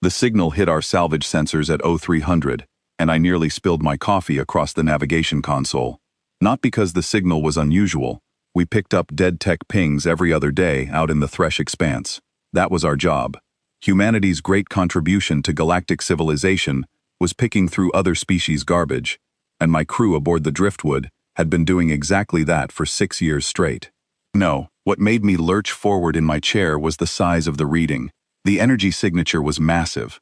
The signal hit our salvage sensors at 0300, and I nearly spilled my coffee across the navigation console. Not because the signal was unusual. We picked up dead tech pings every other day out in the Thresh expanse. That was our job. Humanity's great contribution to galactic civilization was picking through other species' garbage, and my crew aboard the Driftwood had been doing exactly that for 6 years straight. No, what made me lurch forward in my chair was the size of the reading. The energy signature was massive,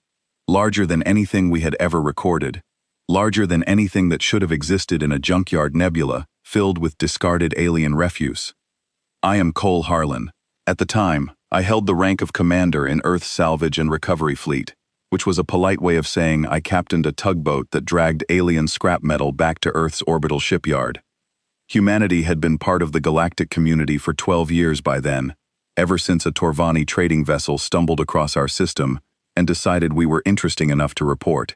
larger than anything we had ever recorded, larger than anything that should have existed in a junkyard nebula filled with discarded alien refuse. I am Cole Harlan. At the time, I held the rank of commander in Earth's salvage and recovery fleet, which was a polite way of saying I captained a tugboat that dragged alien scrap metal back to Earth's orbital shipyard. Humanity had been part of the galactic community for 12 years by then, ever since a Torvani trading vessel stumbled across our system and decided we were interesting enough to report.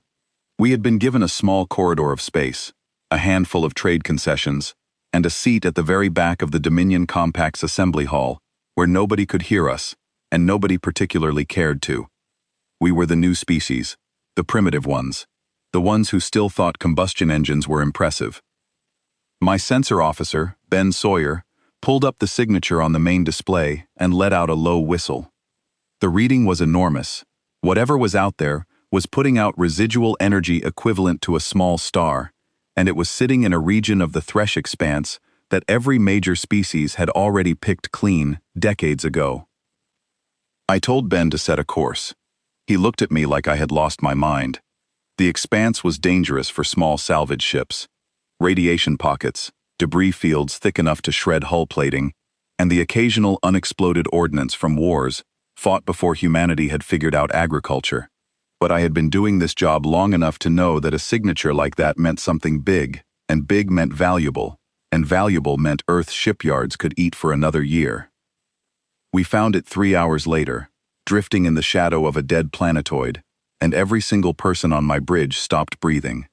We had been given a small corridor of space, a handful of trade concessions, and a seat at the very back of the Dominion Compact's assembly hall, where nobody could hear us, and nobody particularly cared to. We were the new species, the primitive ones, the ones who still thought combustion engines were impressive. My sensor officer, Ben Sawyer, pulled up the signature on the main display and let out a low whistle. The reading was enormous. Whatever was out there was putting out residual energy equivalent to a small star, and it was sitting in a region of the Thresh expanse that every major species had already picked clean decades ago. I told Ben to set a course. He looked at me like I had lost my mind. The expanse was dangerous for small salvage ships. Radiation pockets, debris fields thick enough to shred hull plating, and the occasional unexploded ordnance from wars fought before humanity had figured out agriculture. But I had been doing this job long enough to know that a signature like that meant something big, and big meant valuable, and valuable meant Earth's shipyards could eat for another year. We found it 3 hours later, drifting in the shadow of a dead planetoid, and every single person on my bridge stopped breathing.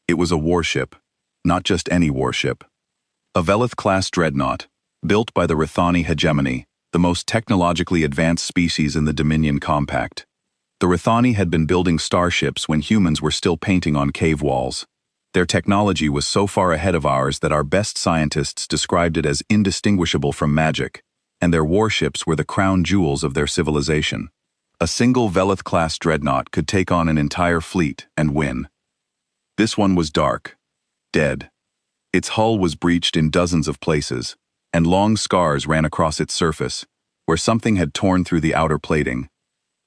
It was a warship, not just any warship. A Velith-class dreadnought, built by the Rithani hegemony, the most technologically advanced species in the Dominion Compact. The Rithani had been building starships when humans were still painting on cave walls. Their technology was so far ahead of ours that our best scientists described it as indistinguishable from magic, and their warships were the crown jewels of their civilization. A single Velith-class dreadnought could take on an entire fleet and win. This one was dark, dead. Its hull was breached in dozens of places, and long scars ran across its surface, where something had torn through the outer plating.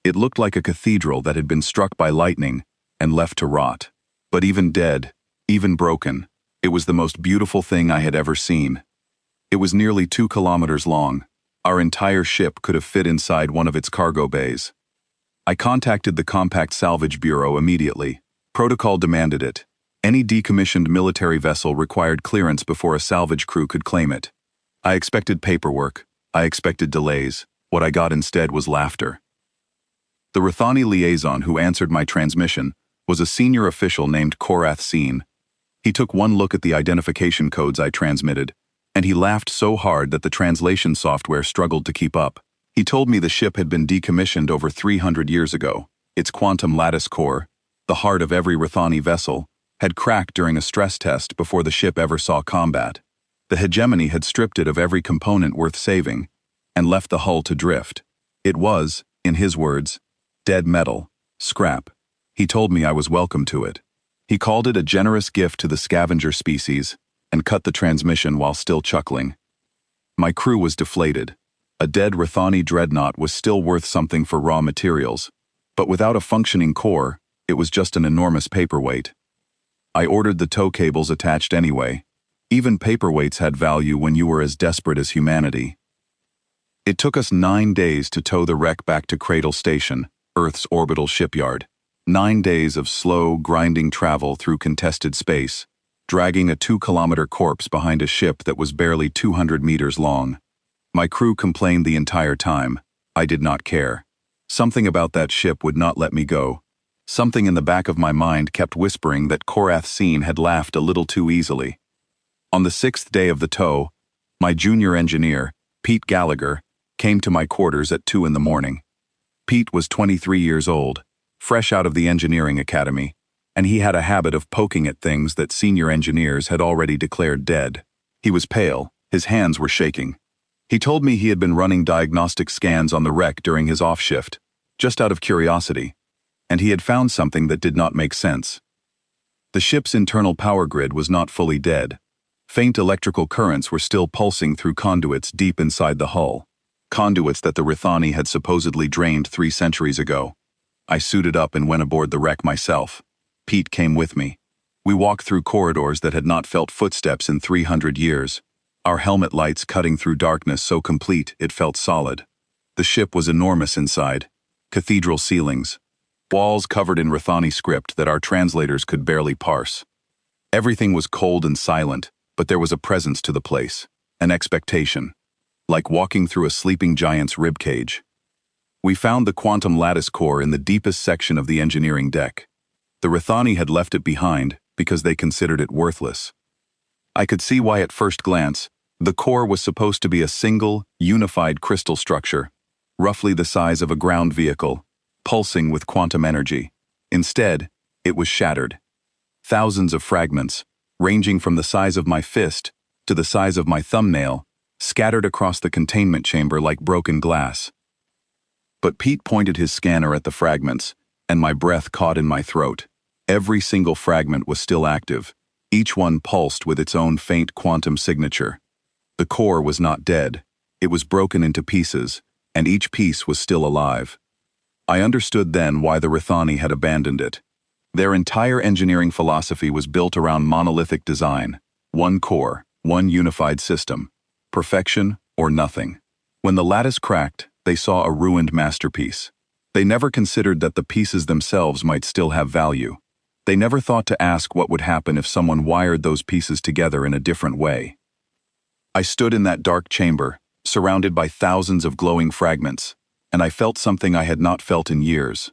It looked like a cathedral that had been struck by lightning and left to rot. But even dead, even broken, it was the most beautiful thing I had ever seen. It was nearly 2 kilometers long. Our entire ship could have fit inside one of its cargo bays. I contacted the Compact Salvage Bureau immediately. Protocol demanded it. Any decommissioned military vessel required clearance before a salvage crew could claim it. I expected paperwork. I expected delays. What I got instead was laughter. The Rithani liaison who answered my transmission was a senior official named Korath Seen. He took one look at the identification codes I transmitted, and he laughed so hard that the translation software struggled to keep up. He told me the ship had been decommissioned over 300 years ago. Its quantum lattice core, the heart of every Rithani vessel, had cracked during a stress test before the ship ever saw combat. The hegemony had stripped it of every component worth saving, and left the hull to drift. It was, in his words, dead metal, scrap. He told me I was welcome to it. He called it a generous gift to the scavenger species, and cut the transmission while still chuckling. My crew was deflated. A dead Rithani dreadnought was still worth something for raw materials, but without a functioning core, it was just an enormous paperweight. I ordered the tow cables attached anyway. Even paperweights had value when you were as desperate as humanity. It took us 9 days to tow the wreck back to Cradle Station, Earth's orbital shipyard. 9 days of slow, grinding travel through contested space, dragging a 2-kilometer corpse behind a ship that was barely 200 meters long. My crew complained the entire time. I did not care. Something about that ship would not let me go. Something in the back of my mind kept whispering that Korath Seen had laughed a little too easily. On the 6th day of the tow, my junior engineer, Pete Gallagher, came to my quarters at 2 in the morning. Pete was 23 years old, fresh out of the engineering academy, and he had a habit of poking at things that senior engineers had already declared dead. He was pale, his hands were shaking. He told me he had been running diagnostic scans on the wreck during his off shift, just out of curiosity, and he had found something that did not make sense. The ship's internal power grid was not fully dead. Faint electrical currents were still pulsing through conduits deep inside the hull, conduits that the Rithani had supposedly drained 3 centuries ago. I suited up and went aboard the wreck myself. Pete came with me. We walked through corridors that had not felt footsteps in 300 years, our helmet lights cutting through darkness so complete it felt solid. The ship was enormous inside, cathedral ceilings, walls covered in Rithani script that our translators could barely parse. Everything was cold and silent, but there was a presence to the place, an expectation, like walking through a sleeping giant's ribcage. We found the quantum lattice core in the deepest section of the engineering deck. The Rithani had left it behind because they considered it worthless. I could see why at first glance. The core was supposed to be a single, unified crystal structure, roughly the size of a ground vehicle, pulsing with quantum energy. Instead, it was shattered. Thousands of fragments, ranging from the size of my fist to the size of my thumbnail, scattered across the containment chamber like broken glass. But Pete pointed his scanner at the fragments, and my breath caught in my throat. Every single fragment was still active, each one pulsed with its own faint quantum signature. The core was not dead, it was broken into pieces, and each piece was still alive. I understood then why the Rithani had abandoned it. Their entire engineering philosophy was built around monolithic design, one core, one unified system, perfection or nothing. When the lattice cracked, they saw a ruined masterpiece. They never considered that the pieces themselves might still have value. They never thought to ask what would happen if someone wired those pieces together in a different way. I stood in that dark chamber, surrounded by thousands of glowing fragments, and I felt something I had not felt in years.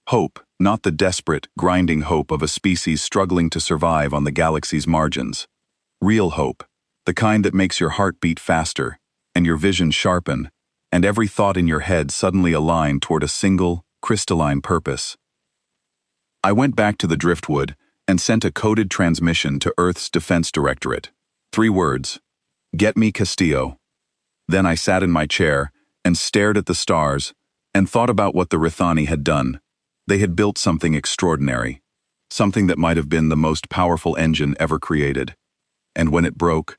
Hope, not the desperate, grinding hope of a species struggling to survive on the galaxy's margins. Real hope, the kind that makes your heart beat faster, and your vision sharpen, and every thought in your head suddenly align toward a single, crystalline purpose. I went back to the driftwood and sent a coded transmission to Earth's Defense Directorate. 3 words. Get me Castillo. Then I sat in my chair and stared at the stars and thought about what the Rithani had done. They had built something extraordinary, something that might have been the most powerful engine ever created. And when it broke,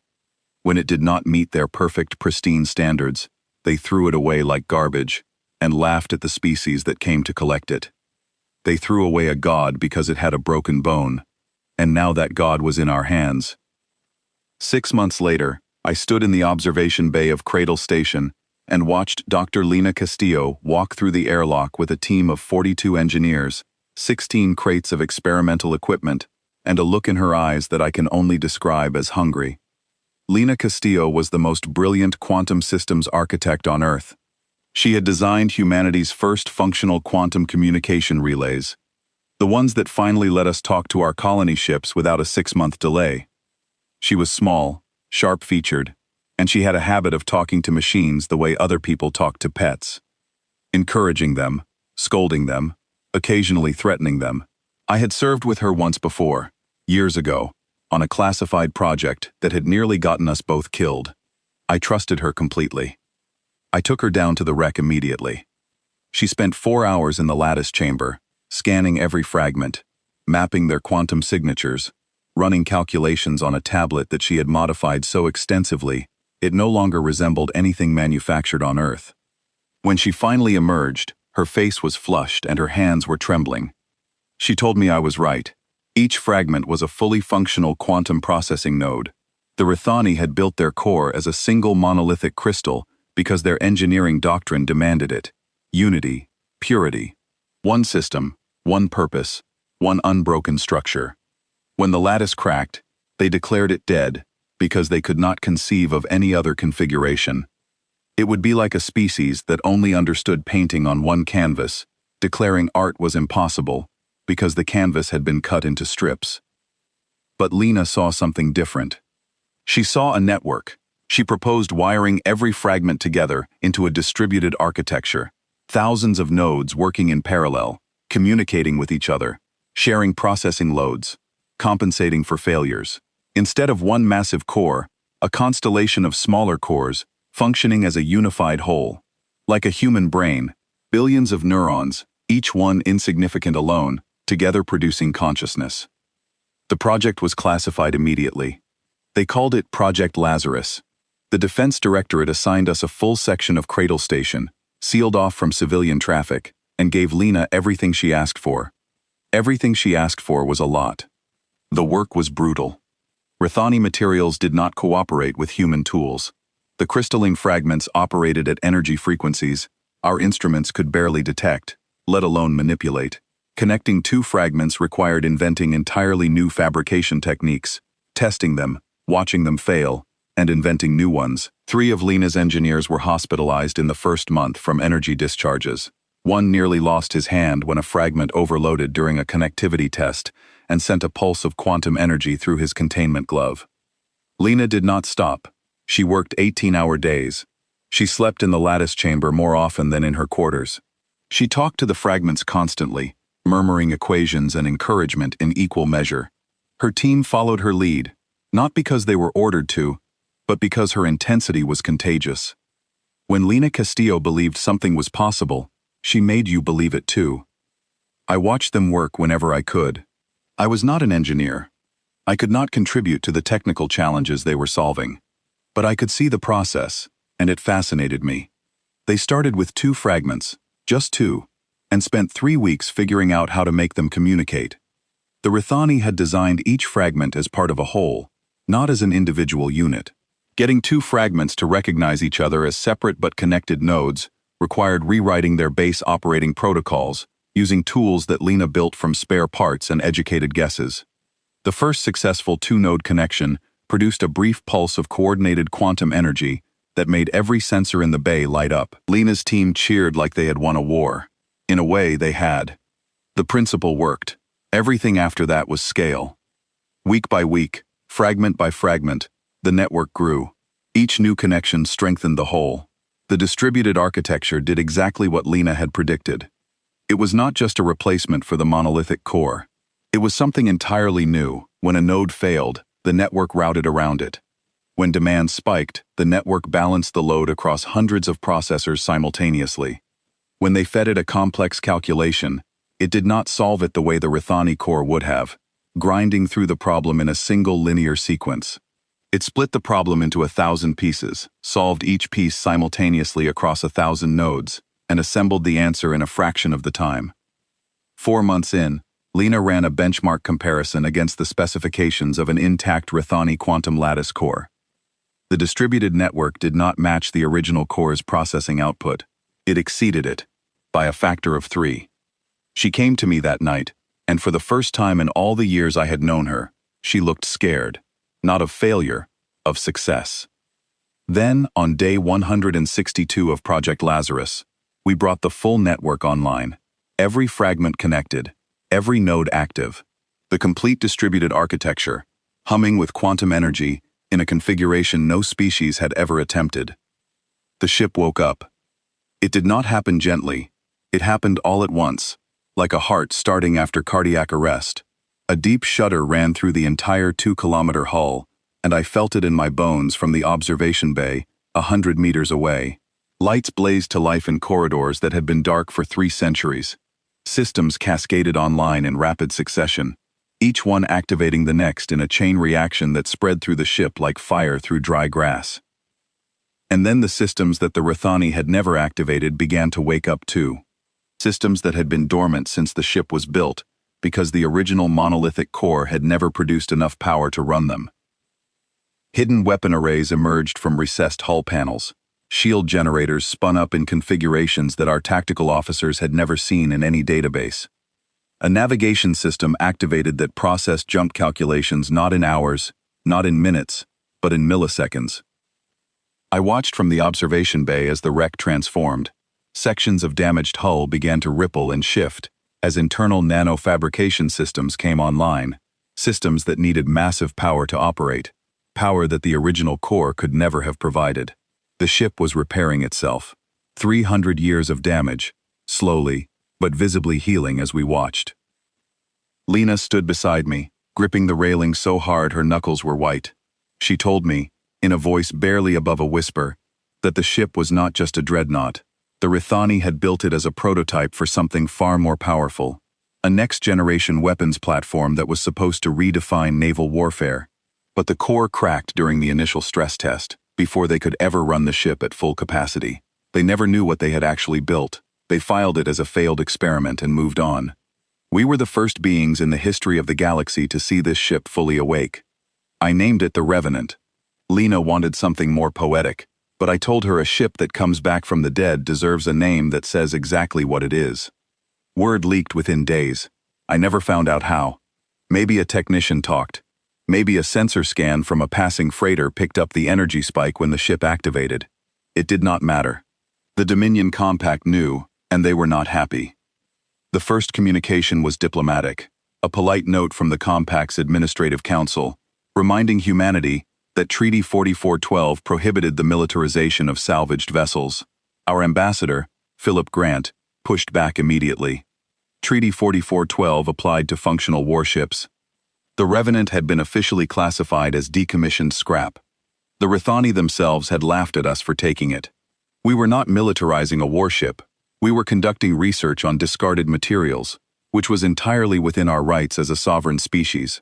when it did not meet their perfect, pristine standards, they threw it away like garbage and laughed at the species that came to collect it. They threw away a god because it had a broken bone, and now that god was in our hands. 6 months later, I stood in the observation bay of Cradle Station and watched Dr. Lena Castillo walk through the airlock with a team of 42 engineers, 16 crates of experimental equipment, and a look in her eyes that I can only describe as hungry. Lena Castillo was the most brilliant quantum systems architect on Earth. She had designed humanity's first functional quantum communication relays, the ones that finally let us talk to our colony ships without a 6-month delay. She was small, sharp-featured, and she had a habit of talking to machines the way other people talk to pets. Encouraging them, scolding them, occasionally threatening them. I had served with her once before, years ago, on a classified project that had nearly gotten us both killed. I trusted her completely. I took her down to the wreck immediately. She spent 4 hours in the lattice chamber, scanning every fragment, mapping their quantum signatures, running calculations on a tablet that she had modified so extensively it no longer resembled anything manufactured on Earth. When she finally emerged, her face was flushed and her hands were trembling. She told me I was right. Each fragment was a fully functional quantum processing node. The Rithani had built their core as a single monolithic crystal because their engineering doctrine demanded it. Unity, purity. One system, one purpose, one unbroken structure. When the lattice cracked, they declared it dead because they could not conceive of any other configuration. It would be like a species that only understood painting on one canvas, declaring art was impossible because the canvas had been cut into strips. But Lena saw something different. She saw a network. She proposed wiring every fragment together into a distributed architecture, thousands of nodes working in parallel, communicating with each other, sharing processing loads, compensating for failures. Instead of one massive core, a constellation of smaller cores functioning as a unified whole. Like a human brain, billions of neurons, each one insignificant alone, together producing consciousness. The project was classified immediately. They called it Project Lazarus. The Defense Directorate assigned us a full section of Cradle Station, sealed off from civilian traffic, and gave Lena everything she asked for. Everything she asked for was a lot. The work was brutal. Rithani materials did not cooperate with human tools. The crystalline fragments operated at energy frequencies our instruments could barely detect, let alone manipulate. Connecting two fragments required inventing entirely new fabrication techniques, testing them, watching them fail, and inventing new ones. 3 of Lena's engineers were hospitalized in the first month from energy discharges. One nearly lost his hand when a fragment overloaded during a connectivity test and sent a pulse of quantum energy through his containment glove. Lena did not stop. She worked 18-hour days. She slept in the lattice chamber more often than in her quarters. She talked to the fragments constantly, murmuring equations and encouragement in equal measure. Her team followed her lead, not because they were ordered to, but because her intensity was contagious. When Lena Castillo believed something was possible, she made you believe it too. I watched them work whenever I could. I was not an engineer. I could not contribute to the technical challenges they were solving. But I could see the process, and it fascinated me. They started with 2 fragments, just 2, and spent 3 weeks figuring out how to make them communicate. The Rithani had designed each fragment as part of a whole, not as an individual unit. Getting 2 fragments to recognize each other as separate but connected nodes required rewriting their base operating protocols, using tools that Lena built from spare parts and educated guesses. The first successful 2-node connection produced a brief pulse of coordinated quantum energy that made every sensor in the bay light up. Lena's team cheered like they had won a war. In a way, they had. The principle worked. Everything after that was scale. Week by week, fragment by fragment, the network grew. Each new connection strengthened the whole. The distributed architecture did exactly what Lena had predicted. It was not just a replacement for the monolithic core. It was something entirely new. When a node failed, the network routed around it. When demand spiked, the network balanced the load across hundreds of processors simultaneously. When they fed it a complex calculation, it did not solve it the way the Rithani core would have, grinding through the problem in a single linear sequence. It split the problem into 1,000 pieces, solved each piece simultaneously across 1,000 nodes, and assembled the answer in a fraction of the time. 4 months in, Lena ran a benchmark comparison against the specifications of an intact Rithani quantum lattice core. The distributed network did not match the original core's processing output. It exceeded it, by a factor of 3. She came to me that night, and for the first time in all the years I had known her, she looked scared, not of failure, of success. Then, on day 162 of Project Lazarus, we brought the full network online, every fragment connected, every node active, the complete distributed architecture, humming with quantum energy in a configuration no species had ever attempted. The ship woke up. It did not happen gently. It happened all at once, like a heart starting after cardiac arrest. A deep shudder ran through the entire 2-kilometer hull, and I felt it in my bones from the observation bay, 100 meters away. Lights blazed to life in corridors that had been dark for 3 centuries. Systems cascaded online in rapid succession, each one activating the next in a chain reaction that spread through the ship like fire through dry grass. And then the systems that the Rithani had never activated began to wake up too. Systems that had been dormant since the ship was built, because the original monolithic core had never produced enough power to run them. Hidden weapon arrays emerged from recessed hull panels. Shield generators spun up in configurations that our tactical officers had never seen in any database. A navigation system activated that processed jump calculations not in hours, not in minutes, but in milliseconds. I watched from the observation bay as the wreck transformed. Sections of damaged hull began to ripple and shift as internal nanofabrication systems came online, systems that needed massive power to operate, power that the original core could never have provided. The ship was repairing itself. 300 years of damage, slowly, but visibly healing as we watched. Lena stood beside me, gripping the railing so hard her knuckles were white. She told me, in a voice barely above a whisper, that the ship was not just a dreadnought. The Rithani had built it as a prototype for something far more powerful, a next-generation weapons platform that was supposed to redefine naval warfare. But the core cracked during the initial stress test, before they could ever run the ship at full capacity. They never knew what they had actually built. They filed it as a failed experiment and moved on. We were the first beings in the history of the galaxy to see this ship fully awake. I named it the Revenant. Lena wanted something more poetic, but I told her a ship that comes back from the dead deserves a name that says exactly what it is. Word leaked within days. I never found out how. Maybe a technician talked. Maybe a sensor scan from a passing freighter picked up the energy spike when the ship activated. It did not matter. The Dominion Compact knew, and they were not happy. The first communication was diplomatic, a polite note from the Compact's Administrative Council, reminding humanity that Treaty 4412 prohibited the militarization of salvaged vessels. Our ambassador, Philip Grant, pushed back immediately. Treaty 4412 applied to functional warships. The Revenant had been officially classified as decommissioned scrap. The Rithani themselves had laughed at us for taking it. We were not militarizing a warship. We were conducting research on discarded materials, which was entirely within our rights as a sovereign species.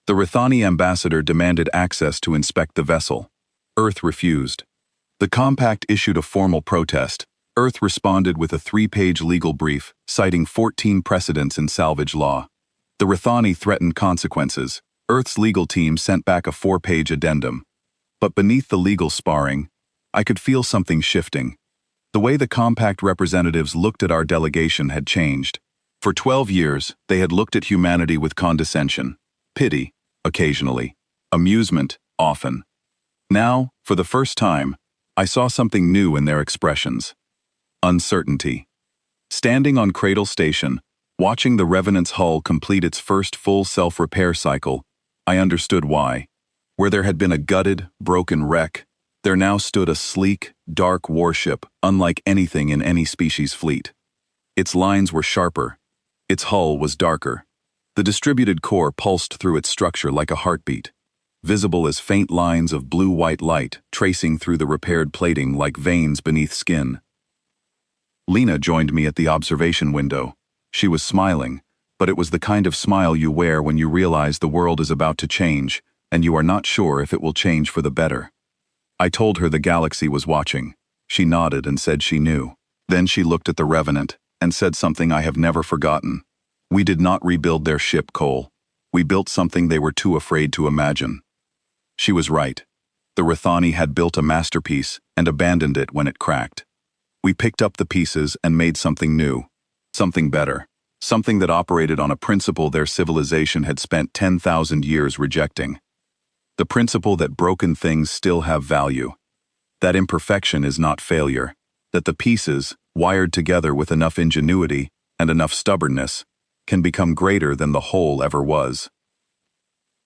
The Rithani ambassador demanded access to inspect the vessel. Earth refused. The Compact issued a formal protest. Earth responded with a 3-page legal brief citing 14 precedents in salvage law. The Rithani threatened consequences. Earth's legal team sent back a 4-page addendum. But beneath the legal sparring, I could feel something shifting. The way the Compact representatives looked at our delegation had changed. For 12 years, they had looked at humanity with condescension, pity, occasionally, amusement, often. Now, for the first time, I saw something new in their expressions. Uncertainty. Standing on Cradle Station, watching the Revenant's hull complete its first full self-repair cycle, I understood why. Where there had been a gutted, broken wreck, there now stood a sleek, dark warship unlike anything in any species fleet. Its lines were sharper. Its hull was darker. The distributed core pulsed through its structure like a heartbeat, visible as faint lines of blue-white light tracing through the repaired plating like veins beneath skin. Lena joined me at the observation window. She was smiling, but it was the kind of smile you wear when you realize the world is about to change, and you are not sure if it will change for the better. I told her the galaxy was watching. She nodded and said she knew. Then she looked at the Revenant and said something I have never forgotten. We did not rebuild their ship, Cole. We built something they were too afraid to imagine. She was right. The Rithani had built a masterpiece and abandoned it when it cracked. We picked up the pieces and made something new, something better, something that operated on a principle their civilization had spent 10,000 years rejecting. The principle that broken things still have value, that imperfection is not failure, that the pieces, wired together with enough ingenuity and enough stubbornness, can become greater than the whole ever was.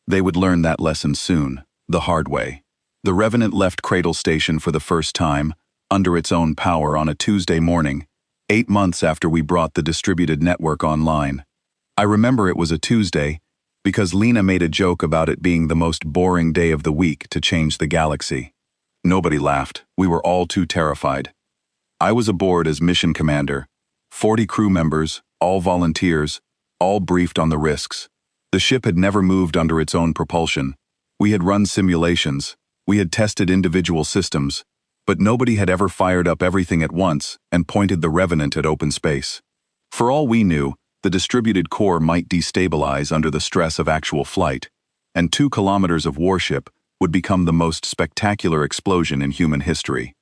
They would learn that lesson soon, the hard way. The Revenant left Cradle Station for the first time, under its own power on a Tuesday morning, 8 months after we brought the distributed network online. I remember it was a Tuesday, because Lena made a joke about it being the most boring day of the week to change the galaxy. Nobody laughed. We were all too terrified. I was aboard as mission commander. 40 crew members, all volunteers, all briefed on the risks. The ship had never moved under its own propulsion. We had run simulations. We had tested individual systems. But nobody had ever fired up everything at once and pointed the Revenant at open space. For all we knew, the distributed core might destabilize under the stress of actual flight, and 2 kilometers of warship would become the most spectacular explosion in human history.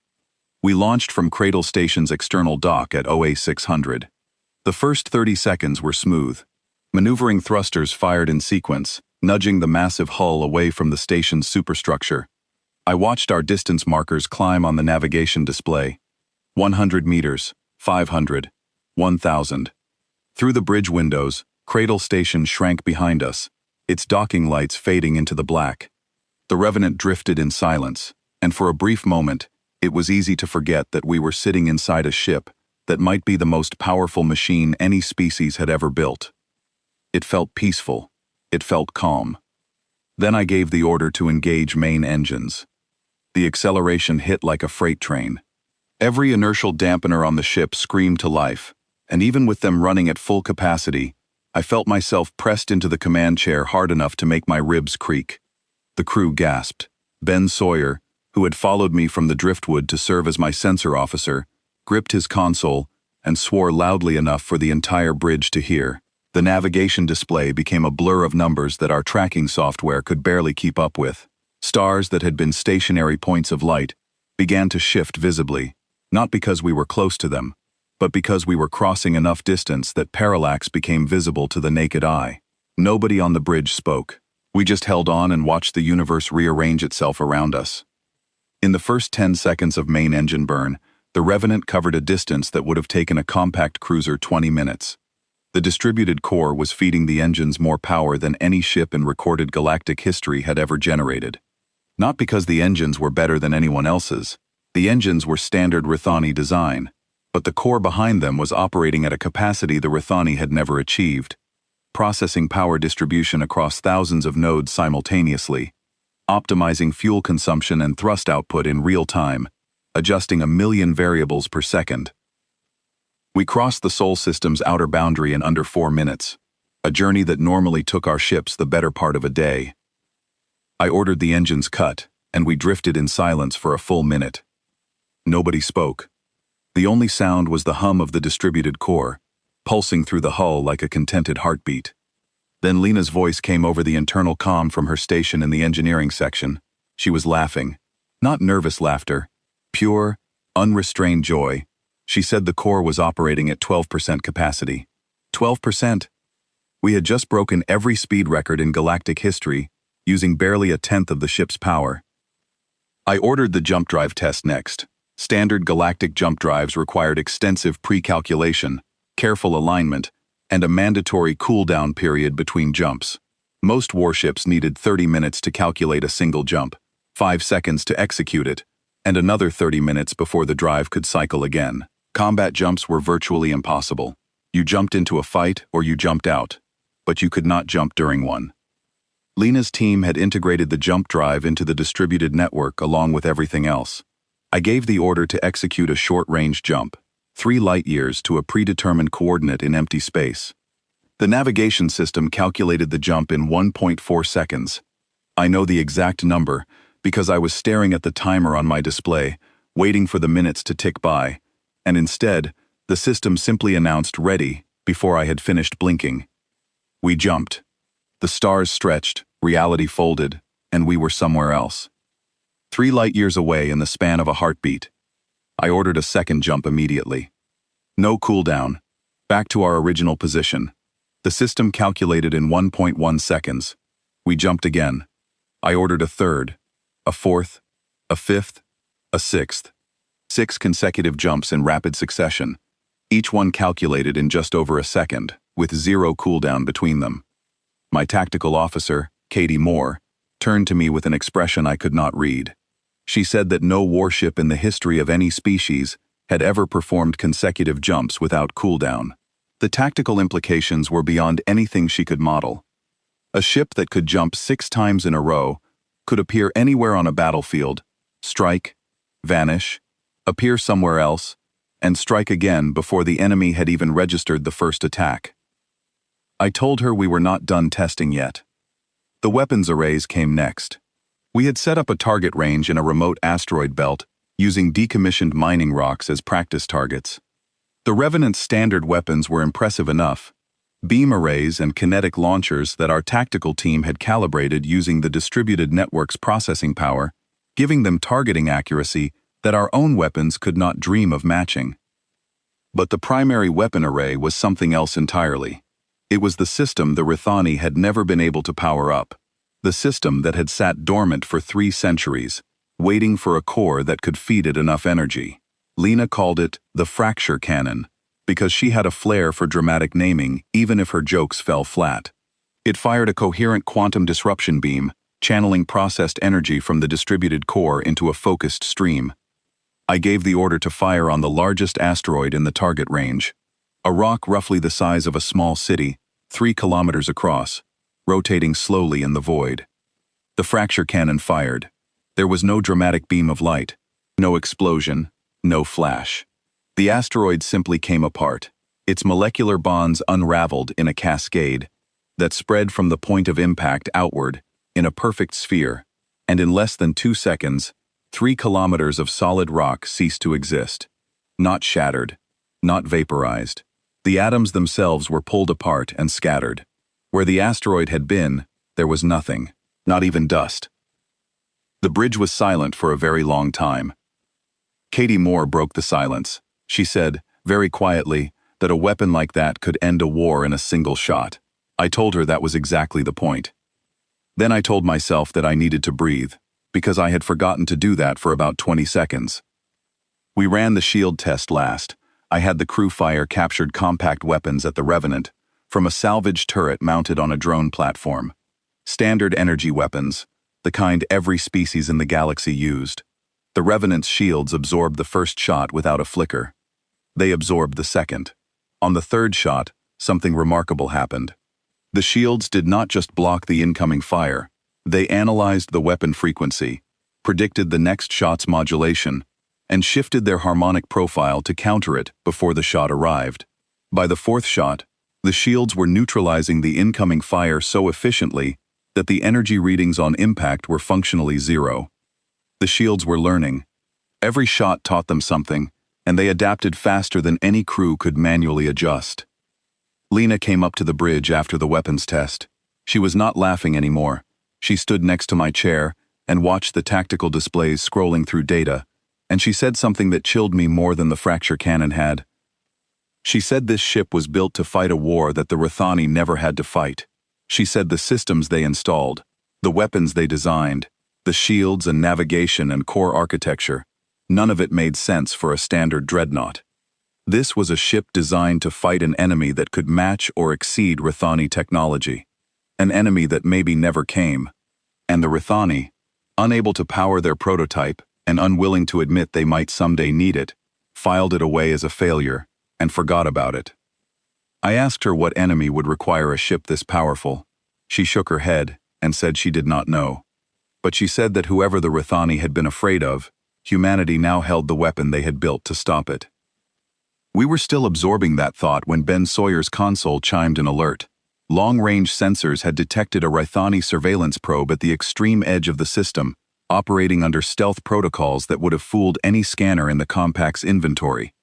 We launched from Cradle Station's external dock at OA 600. The first 30 seconds were smooth. Maneuvering thrusters fired in sequence, nudging the massive hull away from the station's superstructure. I watched our distance markers climb on the navigation display. 100 meters, 500, 1,000. Through the bridge windows, Cradle Station shrank behind us, its docking lights fading into the black. The Revenant drifted in silence, and for a brief moment, it was easy to forget that we were sitting inside a ship that might be the most powerful machine any species had ever built. It felt peaceful. It felt calm. Then I gave the order to engage main engines. The acceleration hit like a freight train. Every inertial dampener on the ship screamed to life, and even with them running at full capacity, I felt myself pressed into the command chair hard enough to make my ribs creak. The crew gasped. Ben Sawyer, who had followed me from the driftwood to serve as my sensor officer, gripped his console and swore loudly enough for the entire bridge to hear. The navigation display became a blur of numbers that our tracking software could barely keep up with. Stars that had been stationary points of light began to shift visibly, not because we were close to them, but because we were crossing enough distance that parallax became visible to the naked eye. Nobody on the bridge spoke. We just held on and watched the universe rearrange itself around us. In the first 10 seconds of main engine burn, the Revenant covered a distance that would have taken a compact cruiser 20 minutes. The distributed core was feeding the engines more power than any ship in recorded galactic history had ever generated. Not because the engines were better than anyone else's. The engines were standard Rithani design, but the core behind them was operating at a capacity the Rithani had never achieved, processing power distribution across thousands of nodes simultaneously, optimizing fuel consumption and thrust output in real time, adjusting 1,000,000 variables per second. We crossed the Sol system's outer boundary in under 4 minutes, a journey that normally took our ships the better part of a day. I ordered the engines cut, and we drifted in silence for a full minute. Nobody spoke. The only sound was the hum of the distributed core, pulsing through the hull like a contented heartbeat. Then Lena's voice came over the internal comm from her station in the engineering section. She was laughing. Not nervous laughter. Pure, unrestrained joy. She said the core was operating at 12% capacity. 12%? We had just broken every speed record in galactic history, using barely a tenth of the ship's power. I ordered the jump drive test next. Standard galactic jump drives required extensive pre-calculation, careful alignment, and a mandatory cool-down period between jumps. Most warships needed 30 minutes to calculate a single jump, 5 seconds to execute it, and another 30 minutes before the drive could cycle again. Combat jumps were virtually impossible. You jumped into a fight or you jumped out, but you could not jump during one. Lena's team had integrated the jump drive into the distributed network along with everything else. I gave the order to execute a short-range jump, 3 light-years to a predetermined coordinate in empty space. The navigation system calculated the jump in 1.4 seconds. I know the exact number because I was staring at the timer on my display, waiting for the minutes to tick by, and instead, the system simply announced ready before I had finished blinking. We jumped. The stars stretched, reality folded, and we were somewhere else. 3 light-years away in the span of a heartbeat. I ordered a second jump immediately. No cooldown. Back to our original position. The system calculated in 1.1 seconds. We jumped again. I ordered a third, a fourth, a fifth, a sixth. 6 consecutive jumps in rapid succession, each one calculated in just over a second, with 0 cooldown between them. My tactical officer, Katie Moore, turned to me with an expression I could not read. She said that no warship in the history of any species had ever performed consecutive jumps without cooldown. The tactical implications were beyond anything she could model. A ship that could jump 6 times in a row could appear anywhere on a battlefield, strike, vanish, appear somewhere else, and strike again before the enemy had even registered the first attack. I told her we were not done testing yet. The weapons arrays came next. We had set up a target range in a remote asteroid belt, using decommissioned mining rocks as practice targets. The Revenant's standard weapons were impressive enough, beam arrays and kinetic launchers that our tactical team had calibrated using the distributed network's processing power, giving them targeting accuracy that our own weapons could not dream of matching. But the primary weapon array was something else entirely. It was the system the Rithani had never been able to power up. The system that had sat dormant for 3 centuries, waiting for a core that could feed it enough energy. Lena called it the fracture cannon, because she had a flair for dramatic naming even if her jokes fell flat. It fired a coherent quantum disruption beam, channeling processed energy from the distributed core into a focused stream. I gave the order to fire on the largest asteroid in the target range. A rock roughly the size of a small city, 3 kilometers across, rotating slowly in the void. The fracture cannon fired. There was no dramatic beam of light, no explosion, no flash. The asteroid simply came apart, its molecular bonds unraveled in a cascade that spread from the point of impact outward in a perfect sphere, and in less than 2 seconds, 3 kilometers of solid rock ceased to exist. Not shattered, not vaporized. The atoms themselves were pulled apart and scattered. Where the asteroid had been, there was nothing, not even dust. The bridge was silent for a very long time. Katie Moore broke the silence. She said, very quietly, that a weapon like that could end a war in a single shot. I told her that was exactly the point. Then I told myself that I needed to breathe, because I had forgotten to do that for about 20 seconds. We ran the shield test last. I had the crew fire captured compact weapons at the Revenant from a salvage turret mounted on a drone platform. Standard energy weapons, the kind every species in the galaxy used. The Revenant's shields absorbed the first shot without a flicker. They absorbed the second. On the third shot, something remarkable happened. The shields did not just block the incoming fire. They analyzed the weapon frequency, predicted the next shot's modulation, and shifted their harmonic profile to counter it before the shot arrived. By the fourth shot, the shields were neutralizing the incoming fire so efficiently that the energy readings on impact were functionally zero. The shields were learning. Every shot taught them something, and they adapted faster than any crew could manually adjust. Lena came up to the bridge after the weapons test. She was not laughing anymore. She stood next to my chair and watched the tactical displays scrolling through data, and she said something that chilled me more than the fracture cannon had. She said this ship was built to fight a war that the Rathani never had to fight. She said the systems they installed, the weapons they designed, the shields and navigation and core architecture, none of it made sense for a standard dreadnought. This was a ship designed to fight an enemy that could match or exceed Rathani technology. An enemy that maybe never came. And the Rathani, unable to power their prototype and unwilling to admit they might someday need it, filed it away as a failure and forgot about it. I asked her what enemy would require a ship this powerful. She shook her head and said she did not know. But she said that whoever the Rathani had been afraid of, humanity now held the weapon they had built to stop it. We were still absorbing that thought when Ben Sawyer's console chimed an alert. Long-range sensors had detected a Rathani surveillance probe at the extreme edge of the system, operating under stealth protocols that would have fooled any scanner in the compact's inventory.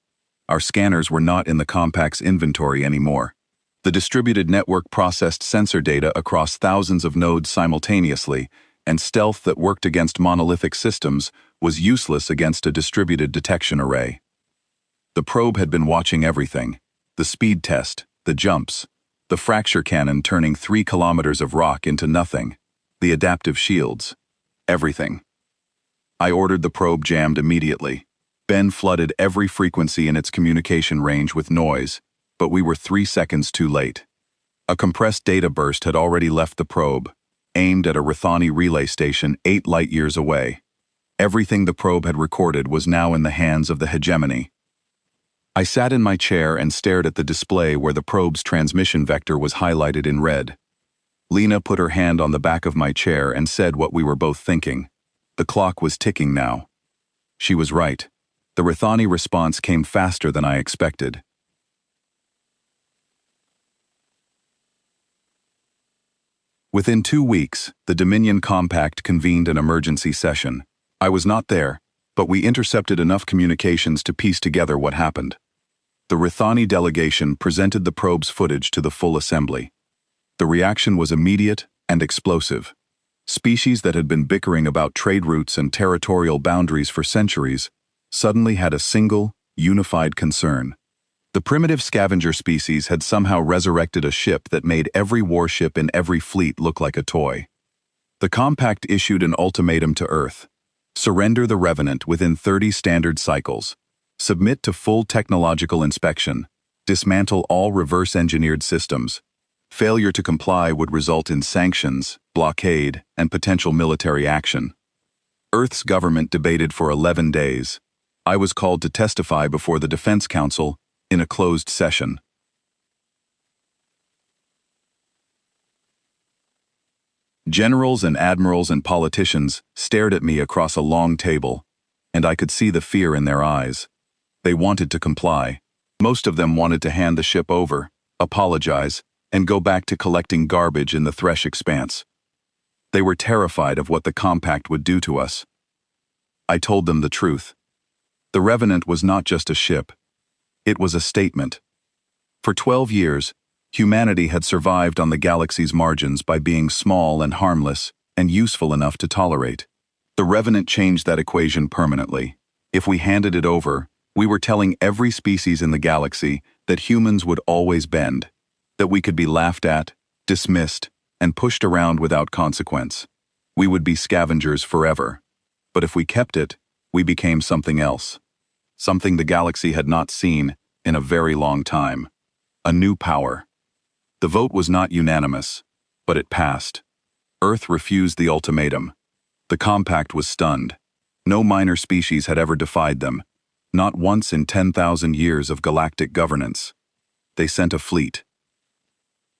Our scanners were not in the compact's inventory anymore. The distributed network processed sensor data across thousands of nodes simultaneously, and stealth that worked against monolithic systems was useless against a distributed detection array. The probe had been watching everything: the speed test, the jumps, the fracture cannon turning 3 kilometers of rock into nothing, the adaptive shields, everything. I ordered the probe jammed immediately. Ben flooded every frequency in its communication range with noise, but we were 3 seconds too late. A compressed data burst had already left the probe, aimed at a Rathani relay station 8 light-years away. Everything the probe had recorded was now in the hands of the hegemony. I sat in my chair and stared at the display where the probe's transmission vector was highlighted in red. Lena put her hand on the back of my chair and said what we were both thinking. The clock was ticking now. She was right. The Rathani response came faster than I expected. Within 2 weeks, the Dominion Compact convened an emergency session. I was not there, but we intercepted enough communications to piece together what happened. The Rathani delegation presented the probe's footage to the full assembly. The reaction was immediate and explosive. Species that had been bickering about trade routes and territorial boundaries for centuries suddenly had a single, unified concern. The primitive scavenger species had somehow resurrected a ship that made every warship in every fleet look like a toy. The Compact issued an ultimatum to Earth: surrender the Revenant within 30 standard cycles, submit to full technological inspection, dismantle all reverse-engineered systems. Failure to comply would result in sanctions, blockade, and potential military action. Earth's government debated for 11 days. I was called to testify before the Defense Council in a closed session. Generals and admirals and politicians stared at me across a long table, and I could see the fear in their eyes. They wanted to comply. Most of them wanted to hand the ship over, apologize, and go back to collecting garbage in the Thresh Expanse. They were terrified of what the compact would do to us. I told them the truth. The Revenant was not just a ship. It was a statement. For 12 years, humanity had survived on the galaxy's margins by being small and harmless and useful enough to tolerate. The Revenant changed that equation permanently. If we handed it over, we were telling every species in the galaxy that humans would always bend, that we could be laughed at, dismissed, and pushed around without consequence. We would be scavengers forever. But if we kept it, we became something else. Something the galaxy had not seen in a very long time. A new power. The vote was not unanimous, but it passed. Earth refused the ultimatum. The compact was stunned. No minor species had ever defied them, not once in 10,000 years of galactic governance. They sent a fleet.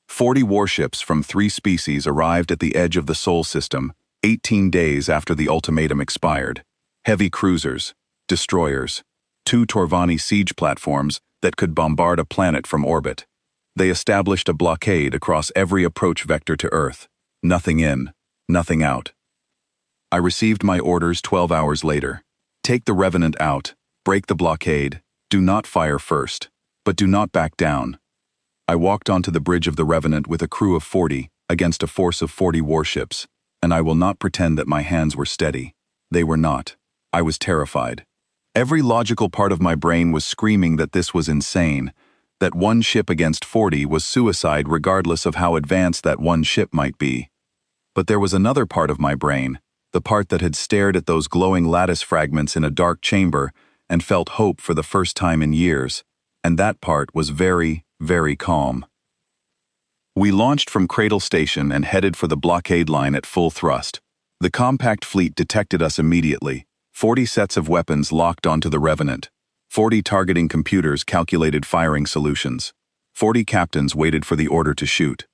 40 warships from 3 species arrived at the edge of the Sol system 18 days after the ultimatum expired. Heavy cruisers, destroyers, 2 Torvani siege platforms that could bombard a planet from orbit. They established a blockade across every approach vector to Earth. Nothing in, nothing out. I received my orders 12 hours later. Take the Revenant out, break the blockade, do not fire first, but do not back down. I walked onto the bridge of the Revenant with a crew of 40 against a force of 40 warships, and I will not pretend that my hands were steady. They were not. I was terrified. Every logical part of my brain was screaming that this was insane, that one ship against 40 was suicide regardless of how advanced that one ship might be. But there was another part of my brain, the part that had stared at those glowing lattice fragments in a dark chamber and felt hope for the first time in years, and that part was very, very calm. We launched from Cradle Station and headed for the blockade line at full thrust. The compact fleet detected us immediately. 40 sets of weapons locked onto the Revenant. 40 targeting computers calculated firing solutions. 40 captains waited for the order to shoot.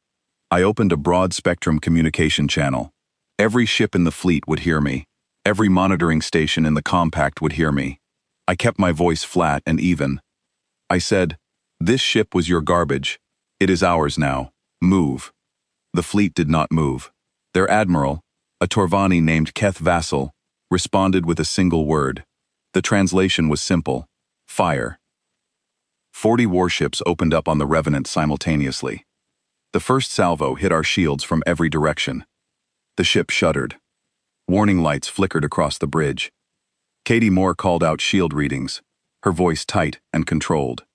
I opened a broad-spectrum communication channel. Every ship in the fleet would hear me. Every monitoring station in the compact would hear me. I kept my voice flat and even. I said, "This ship was your garbage. It is ours now. Move." The fleet did not move. Their admiral, a Torvani named Keth Vassal, responded with a single word. The translation was simple: fire. 40 warships opened up on the Revenant simultaneously. The first salvo hit our shields from every direction. The ship shuddered. Warning lights flickered across the bridge. Katie Moore called out shield readings, her voice tight and controlled.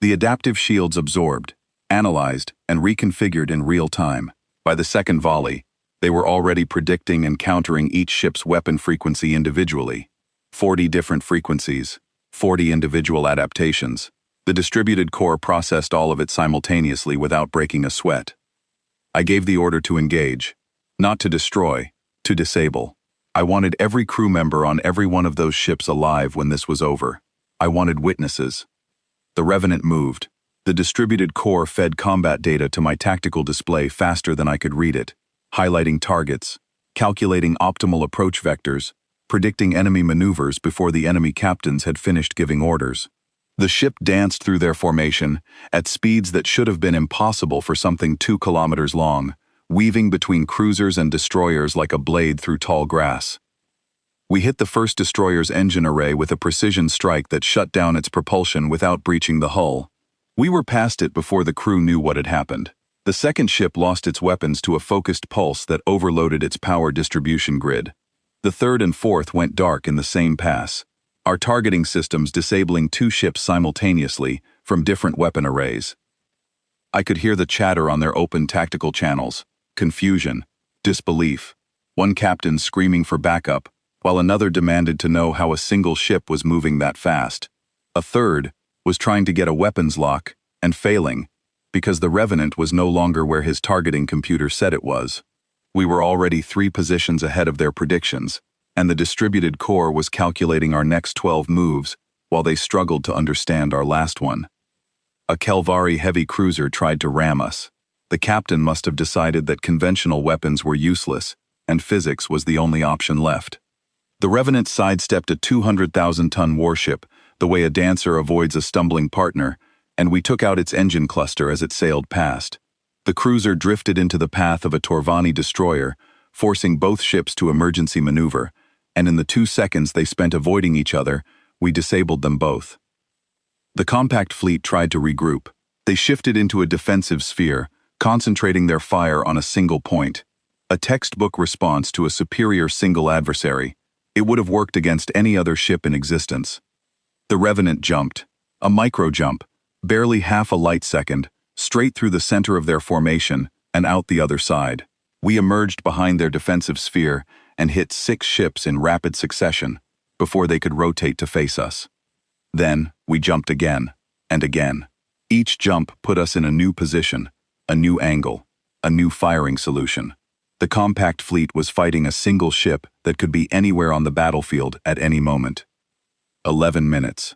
The adaptive shields absorbed, analyzed, and reconfigured in real time. By the second volley, they were already predicting and countering each ship's weapon frequency individually. 40 different frequencies, 40 individual adaptations. The distributed core processed all of it simultaneously without breaking a sweat. I gave the order to engage, not to destroy, to disable. I wanted every crew member on every one of those ships alive when this was over. I wanted witnesses. The Revenant moved. The distributed core fed combat data to my tactical display faster than I could read it, highlighting targets, calculating optimal approach vectors, predicting enemy maneuvers before the enemy captains had finished giving orders. The ship danced through their formation at speeds that should have been impossible for something 2 kilometers long, weaving between cruisers and destroyers like a blade through tall grass. We hit the first destroyer's engine array with a precision strike that shut down its propulsion without breaching the hull. We were past it before the crew knew what had happened. The second ship lost its weapons to a focused pulse that overloaded its power distribution grid. The third and fourth went dark in the same pass, our targeting systems disabling 2 ships simultaneously from different weapon arrays. I could hear the chatter on their open tactical channels, confusion, disbelief, one captain screaming for backup, while another demanded to know how a single ship was moving that fast. A third was trying to get a weapons lock and failing because the Revenant was no longer where his targeting computer said it was. We were already 3 positions ahead of their predictions, and the distributed core was calculating our next 12 moves while they struggled to understand our last one. A Kelvari heavy cruiser tried to ram us. The captain must have decided that conventional weapons were useless, and physics was the only option left. The Revenant sidestepped a 200,000-ton warship, the way a dancer avoids a stumbling partner, and we took out its engine cluster as it sailed past. The cruiser drifted into the path of a Torvani destroyer, forcing both ships to emergency maneuver, and in the 2 seconds they spent avoiding each other, we disabled them both. The compact fleet tried to regroup. They shifted into a defensive sphere, concentrating their fire on a single point. A textbook response to a superior single adversary. It would have worked against any other ship in existence. The Revenant jumped. A micro-jump, barely half a light second, straight through the center of their formation and out the other side. We emerged behind their defensive sphere and hit 6 ships in rapid succession before they could rotate to face us. Then, we jumped again and again. Each jump put us in a new position, a new angle, a new firing solution. The compact fleet was fighting a single ship that could be anywhere on the battlefield at any moment. 11 minutes.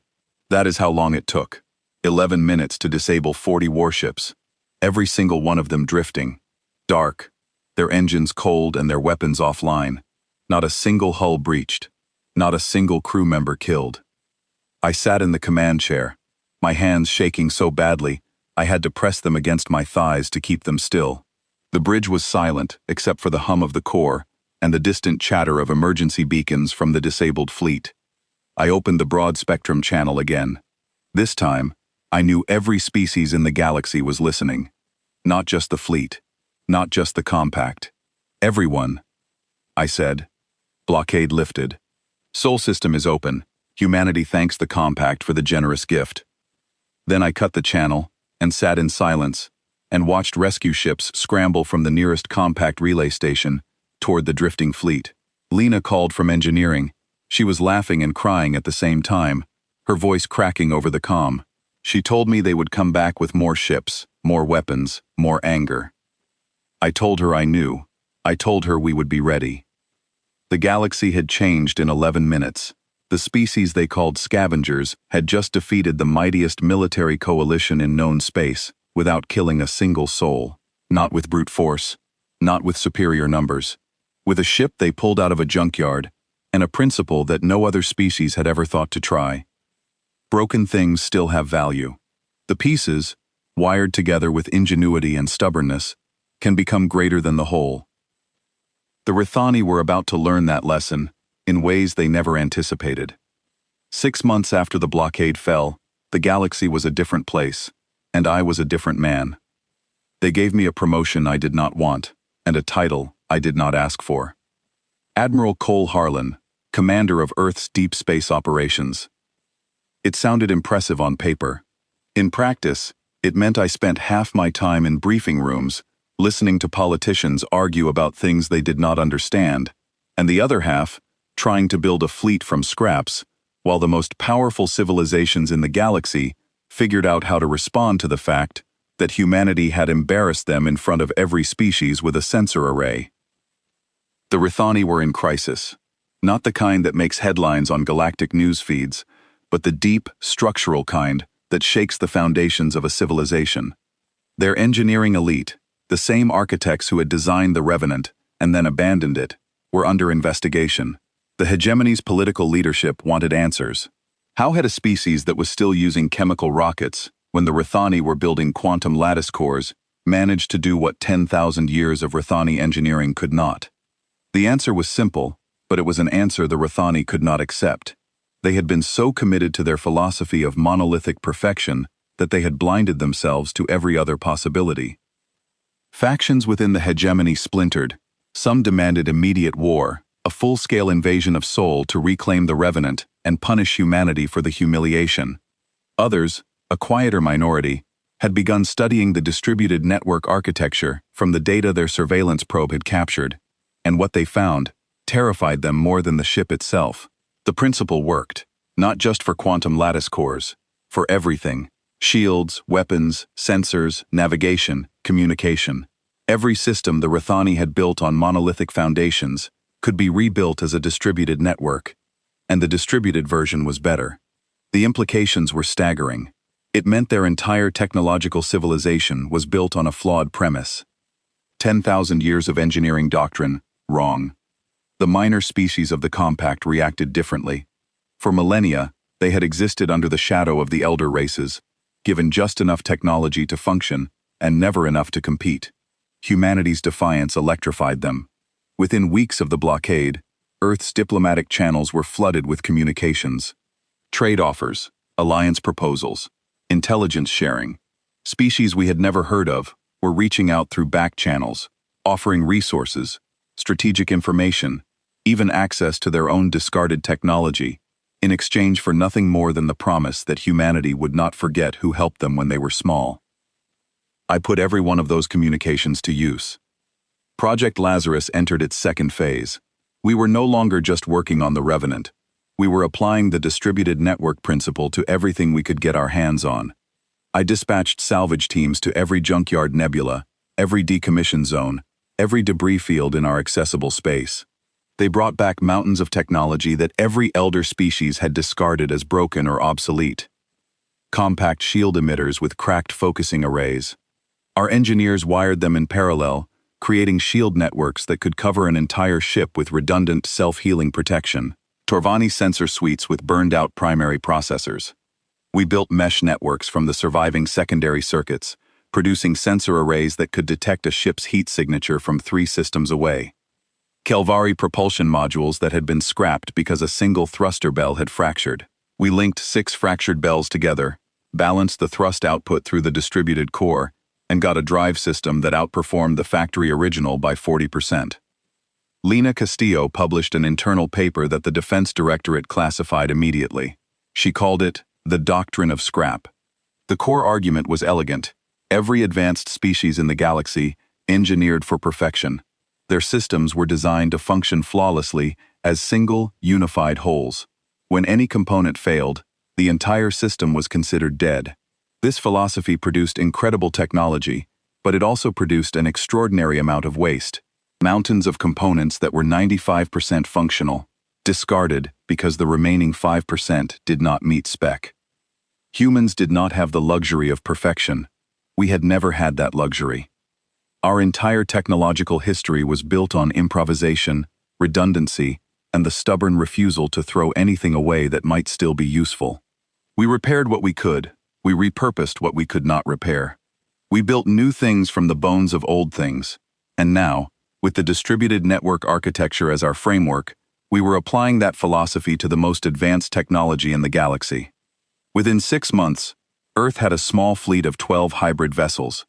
That is how long it took. 11 minutes to disable 40 warships, every single one of them drifting, dark, their engines cold and their weapons offline. Not a single hull breached, not a single crew member killed. I sat in the command chair, my hands shaking so badly I had to press them against my thighs to keep them still. The bridge was silent except for the hum of the core and the distant chatter of emergency beacons from the disabled fleet. I opened the broad-spectrum channel again. This time, I knew every species in the galaxy was listening. Not just the fleet, not just the compact. Everyone. I said. Blockade lifted. Sol system is open. Humanity thanks the compact for the generous gift. Then I cut the channel and sat in silence and watched rescue ships scramble from the nearest compact relay station toward the drifting fleet. Lena called from engineering. She was laughing and crying at the same time, her voice cracking over the comm. She told me they would come back with more ships, more weapons, more anger. I told her I knew. I told her we would be ready. The galaxy had changed in 11 minutes. The species they called scavengers had just defeated the mightiest military coalition in known space without killing a single soul. Not with brute force, not with superior numbers. With a ship they pulled out of a junkyard, and a principle that no other species had ever thought to try. Broken things still have value. The pieces, wired together with ingenuity and stubbornness, can become greater than the whole. The Rithani were about to learn that lesson in ways they never anticipated. 6 months after the blockade fell, the galaxy was a different place, and I was a different man. They gave me a promotion I did not want, and a title I did not ask for. Admiral Cole Harlan, commander of Earth's deep space operations. It sounded impressive on paper. In practice, it meant I spent half my time in briefing rooms, listening to politicians argue about things they did not understand, and the other half, trying to build a fleet from scraps, while the most powerful civilizations in the galaxy figured out how to respond to the fact that humanity had embarrassed them in front of every species with a sensor array. The Rithani were in crisis. Not the kind that makes headlines on galactic news feeds, but the deep, structural kind that shakes the foundations of a civilization. Their engineering elite, the same architects who had designed the Revenant and then abandoned it, were under investigation. The hegemony's political leadership wanted answers. How had a species that was still using chemical rockets, when the Rithani were building quantum lattice cores, managed to do what 10,000 years of Rithani engineering could not? The answer was simple, but it was an answer the Rithani could not accept. They had been so committed to their philosophy of monolithic perfection that they had blinded themselves to every other possibility. Factions within the hegemony splintered. Some demanded immediate war, a full-scale invasion of Sol to reclaim the Revenant and punish humanity for the humiliation. Others, a quieter minority, had begun studying the distributed network architecture from the data their surveillance probe had captured, and what they found terrified them more than the ship itself. The principle worked, not just for quantum lattice cores, for everything: shields, weapons, sensors, navigation, communication. Every system the Rithani had built on monolithic foundations could be rebuilt as a distributed network, and the distributed version was better. The implications were staggering. It meant their entire technological civilization was built on a flawed premise. 10,000 years of engineering doctrine, wrong. The minor species of the compact reacted differently. For millennia, they had existed under the shadow of the elder races, given just enough technology to function and never enough to compete. Humanity's defiance electrified them. Within weeks of the blockade, Earth's diplomatic channels were flooded with communications. Trade offers, alliance proposals, intelligence sharing. Species we had never heard of were reaching out through back channels, offering resources, strategic information, even access to their own discarded technology, in exchange for nothing more than the promise that humanity would not forget who helped them when they were small. I put every one of those communications to use. Project Lazarus entered its second phase. We were no longer just working on the Revenant. We were applying the distributed network principle to everything we could get our hands on. I dispatched salvage teams to every junkyard nebula, every decommissioned zone, every debris field in our accessible space. They brought back mountains of technology that every elder species had discarded as broken or obsolete. Compact shield emitters with cracked focusing arrays. Our engineers wired them in parallel, creating shield networks that could cover an entire ship with redundant, self-healing protection. Torvani sensor suites with burned-out primary processors. We built mesh networks from the surviving secondary circuits, producing sensor arrays that could detect a ship's heat signature from 3 systems away. Kelvari propulsion modules that had been scrapped because a single thruster bell had fractured. We linked 6 fractured bells together, balanced the thrust output through the distributed core, and got a drive system that outperformed the factory original by 40%. Lena Castillo published an internal paper that the Defense Directorate classified immediately. She called it the Doctrine of Scrap. The core argument was elegant. Every advanced species in the galaxy, engineered for perfection. Their systems were designed to function flawlessly as single, unified wholes. When any component failed, the entire system was considered dead. This philosophy produced incredible technology, but it also produced an extraordinary amount of waste. Mountains of components that were 95% functional, discarded because the remaining 5% did not meet spec. Humans did not have the luxury of perfection. We had never had that luxury. Our entire technological history was built on improvisation, redundancy, and the stubborn refusal to throw anything away that might still be useful. We repaired what we could. We repurposed what we could not repair. We built new things from the bones of old things. And now, with the distributed network architecture as our framework, we were applying that philosophy to the most advanced technology in the galaxy. Within 6 months, Earth had a small fleet of 12 hybrid vessels.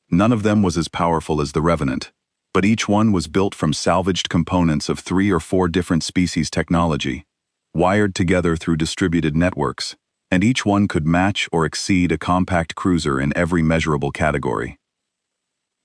None of them was as powerful as the Revenant, but each one was built from salvaged components of 3 or 4 different species technology, wired together through distributed networks, and each one could match or exceed a compact cruiser in every measurable category.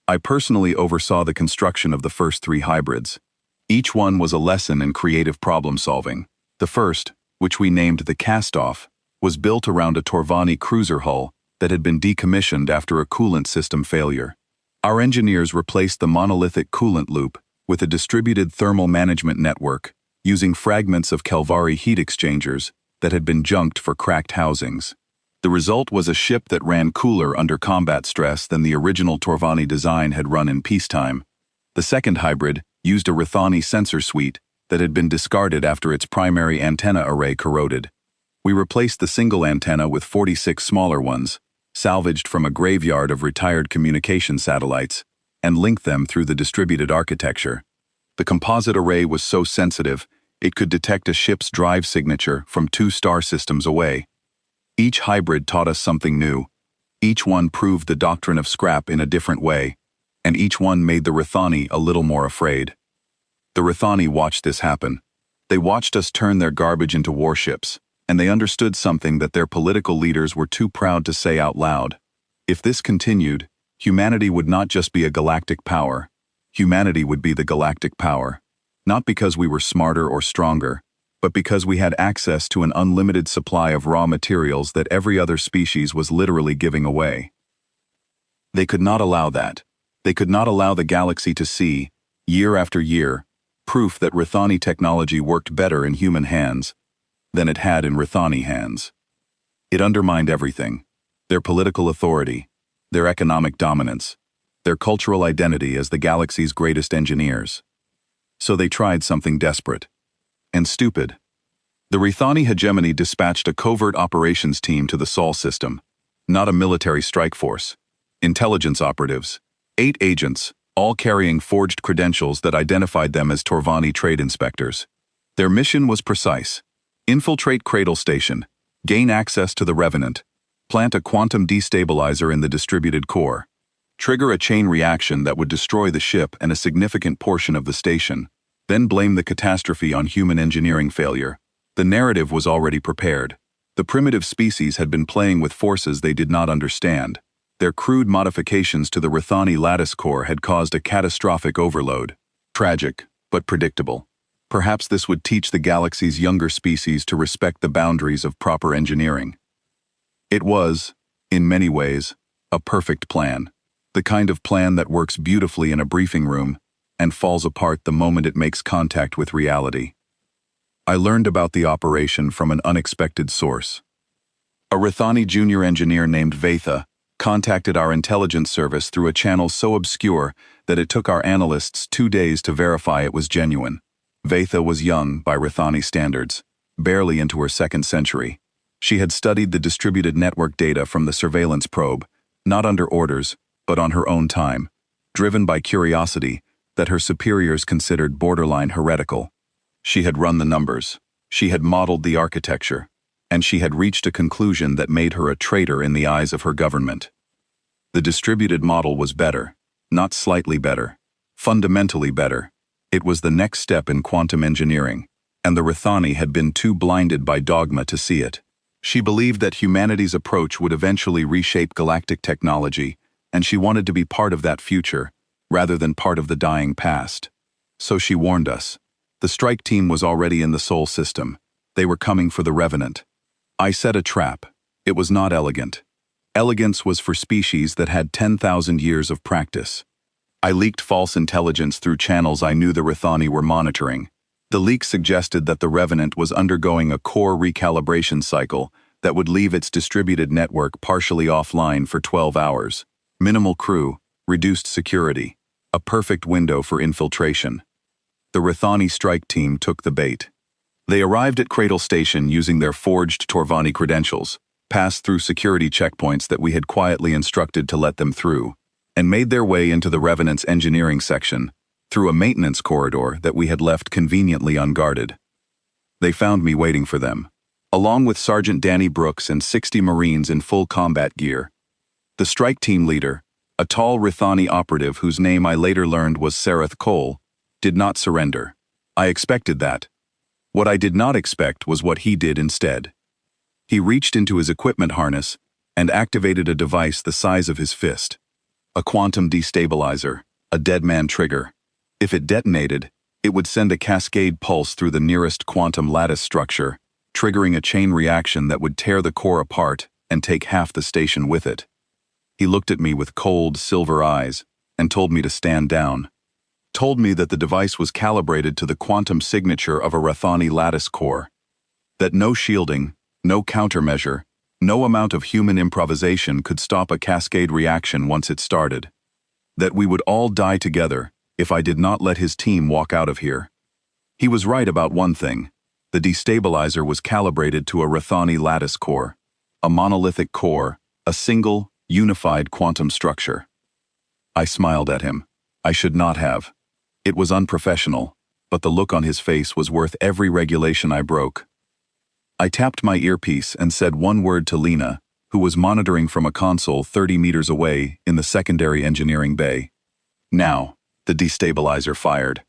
I personally oversaw the construction of the first 3 hybrids. Each one was a lesson in creative problem-solving. The first, which we named the Cast-Off, was built around a Torvani cruiser hull that had been decommissioned after a coolant system failure. Our engineers replaced the monolithic coolant loop with a distributed thermal management network using fragments of Kelvari heat exchangers that had been junked for cracked housings. The result was a ship that ran cooler under combat stress than the original Torvani design had run in peacetime. The second hybrid used a Rithani sensor suite that had been discarded after its primary antenna array corroded. We replaced the single antenna with 46 smaller ones, salvaged from a graveyard of retired communication satellites, and linked them through the distributed architecture. The composite array was so sensitive, it could detect a ship's drive signature from 2 star systems away. Each hybrid taught us something new. Each one proved the doctrine of scrap in a different way, and each one made the Rithani a little more afraid. The Rithani watched this happen. They watched us turn their garbage into warships, and they understood something that their political leaders were too proud to say out loud. If this continued, humanity would not just be a galactic power. Humanity would be the galactic power. Not because we were smarter or stronger, but because we had access to an unlimited supply of raw materials that every other species was literally giving away. They could not allow that. They could not allow the galaxy to see, year after year, proof that Rithani technology worked better in human hands than it had in Rithani hands. It undermined everything: their political authority, their economic dominance, their cultural identity as the galaxy's greatest engineers. So they tried something desperate and stupid. The Rithani hegemony dispatched a covert operations team to the Sol system, not a military strike force. Intelligence operatives, 8 agents, all carrying forged credentials that identified them as Torvani trade inspectors. Their mission was precise: infiltrate Cradle Station, gain access to the Revenant, plant a quantum destabilizer in the distributed core, trigger a chain reaction that would destroy the ship and a significant portion of the station, then blame the catastrophe on human engineering failure. The narrative was already prepared. The primitive species had been playing with forces they did not understand. Their crude modifications to the Rithani lattice core had caused a catastrophic overload. Tragic, but predictable. Perhaps this would teach the galaxy's younger species to respect the boundaries of proper engineering. It was, in many ways, a perfect plan. The kind of plan that works beautifully in a briefing room and falls apart the moment it makes contact with reality. I learned about the operation from an unexpected source. A Rithani junior engineer named Vaitha contacted our intelligence service through a channel so obscure that it took our analysts 2 days to verify it was genuine. Vaitha was young by Rithani standards, barely into her 2nd century. She had studied the distributed network data from the surveillance probe, not under orders, but on her own time, driven by curiosity that her superiors considered borderline heretical. She had run the numbers, she had modeled the architecture, and she had reached a conclusion that made her a traitor in the eyes of her government. The distributed model was better, not slightly better, fundamentally better. It was the next step in quantum engineering, and the Rithani had been too blinded by dogma to see it. She believed that humanity's approach would eventually reshape galactic technology, and she wanted to be part of that future, rather than part of the dying past. So she warned us. The strike team was already in the Sol system. They were coming for the Revenant. I set a trap. It was not elegant. Elegance was for species that had 10,000 years of practice. I leaked false intelligence through channels I knew the Rithani were monitoring. The leak suggested that the Revenant was undergoing a core recalibration cycle that would leave its distributed network partially offline for 12 hours. Minimal crew, reduced security, a perfect window for infiltration. The Rithani strike team took the bait. They arrived at Cradle Station using their forged Torvani credentials, passed through security checkpoints that we had quietly instructed to let them through, and made their way into the Revenant's engineering section, through a maintenance corridor that we had left conveniently unguarded. They found me waiting for them, along with Sergeant Danny Brooks and 60 Marines in full combat gear. The strike team leader, a tall Rithani operative whose name I later learned was Sarath Cole, did not surrender. I expected that. What I did not expect was what he did instead. He reached into his equipment harness and activated a device the size of his fist. A quantum destabilizer, a dead man trigger. If it detonated, it would send a cascade pulse through the nearest quantum lattice structure, triggering a chain reaction that would tear the core apart and take half the station with it. He looked at me with cold, silver eyes and told me to stand down. Told me that the device was calibrated to the quantum signature of a Rithani lattice core. That no shielding, no countermeasure, no amount of human improvisation could stop a cascade reaction once it started. That we would all die together if I did not let his team walk out of here. He was right about one thing. The destabilizer was calibrated to a Rithani lattice core, a monolithic core, a single, unified quantum structure. I smiled at him. I should not have. It was unprofessional, but the look on his face was worth every regulation I broke. I tapped my earpiece and said one word to Lena, who was monitoring from a console 30 meters away in the secondary engineering bay. Now, the destabilizer fired.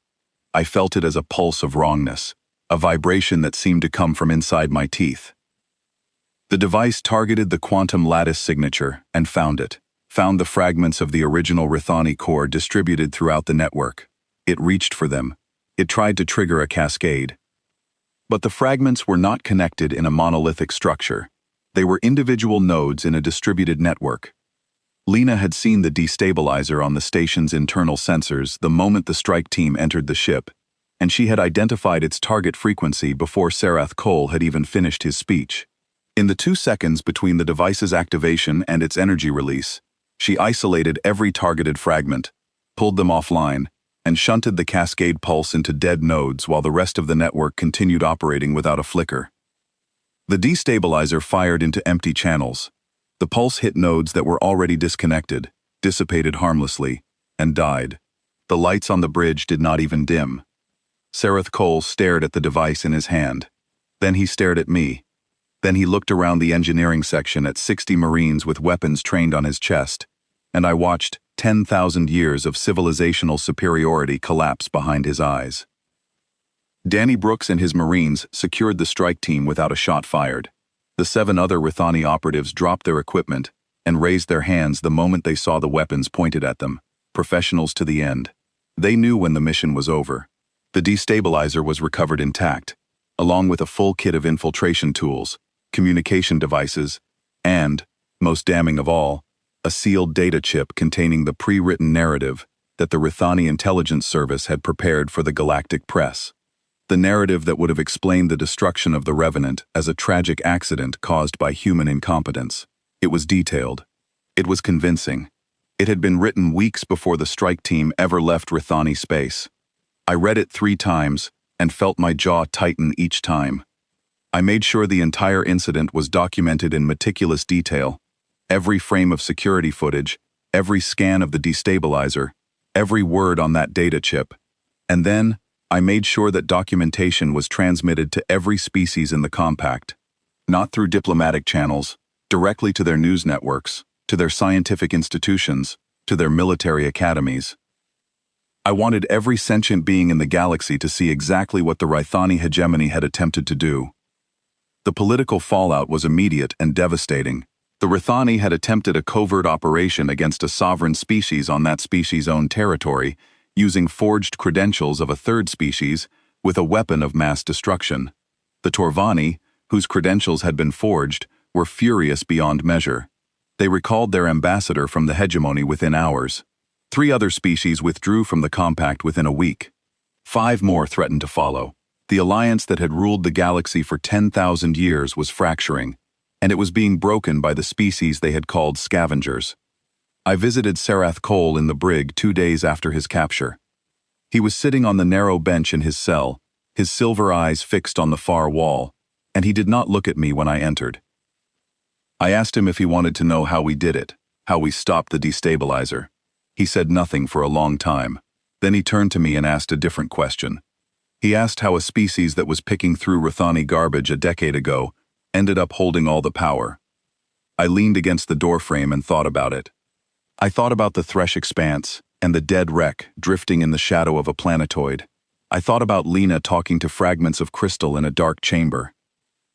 I felt it as a pulse of wrongness, a vibration that seemed to come from inside my teeth. The device targeted the quantum lattice signature and found it, found the fragments of the original Rithani core distributed throughout the network. It reached for them. It tried to trigger a cascade. But the fragments were not connected in a monolithic structure. They were individual nodes in a distributed network. Lena had seen the destabilizer on the station's internal sensors the moment the strike team entered the ship, and she had identified its target frequency before Sarath Cole had even finished his speech. In the 2 seconds between the device's activation and its energy release, she isolated every targeted fragment, pulled them offline, and shunted the cascade pulse into dead nodes while the rest of the network continued operating without a flicker. The destabilizer fired into empty channels. The pulse hit nodes that were already disconnected, dissipated harmlessly, and died. The lights on the bridge did not even dim. Sarath Cole stared at the device in his hand. Then he stared at me. Then he looked around the engineering section at 60 Marines with weapons trained on his chest, and I watched 10,000 years of civilizational superiority collapse behind his eyes. Danny Brooks and his Marines secured the strike team without a shot fired. The 7 other Rithani operatives dropped their equipment and raised their hands the moment they saw the weapons pointed at them, professionals to the end. They knew when the mission was over. The destabilizer was recovered intact, along with a full kit of infiltration tools, communication devices, and, most damning of all, a sealed data chip containing the pre-written narrative that the Rithani intelligence service had prepared for the galactic press. The narrative that would have explained the destruction of the Revenant as a tragic accident caused by human incompetence. It was detailed. It was convincing. It had been written weeks before the strike team ever left Rithani space. I read it 3 times and felt my jaw tighten each time. I made sure the entire incident was documented in meticulous detail. Every frame of security footage, every scan of the destabilizer, every word on that data chip. And then, I made sure that documentation was transmitted to every species in the compact. Not through diplomatic channels, directly to their news networks, to their scientific institutions, to their military academies. I wanted every sentient being in the galaxy to see exactly what the Rithani hegemony had attempted to do. The political fallout was immediate and devastating. The Rithani had attempted a covert operation against a sovereign species on that species' own territory, using forged credentials of a third species with a weapon of mass destruction. The Torvani, whose credentials had been forged, were furious beyond measure. They recalled their ambassador from the hegemony within hours. 3 other species withdrew from the compact within a week. 5 more threatened to follow. The alliance that had ruled the galaxy for 10,000 years was fracturing, and it was being broken by the species they had called scavengers. I visited Sarath Cole in the brig 2 days after his capture. He was sitting on the narrow bench in his cell, his silver eyes fixed on the far wall, and he did not look at me when I entered. I asked him if he wanted to know how we did it, how we stopped the destabilizer. He said nothing for a long time. Then he turned to me and asked a different question. He asked how a species that was picking through Rithani garbage a decade ago ended up holding all the power. I leaned against the doorframe and thought about it. I thought about the Thresh expanse and the dead wreck drifting in the shadow of a planetoid. I thought about Lena talking to fragments of crystal in a dark chamber.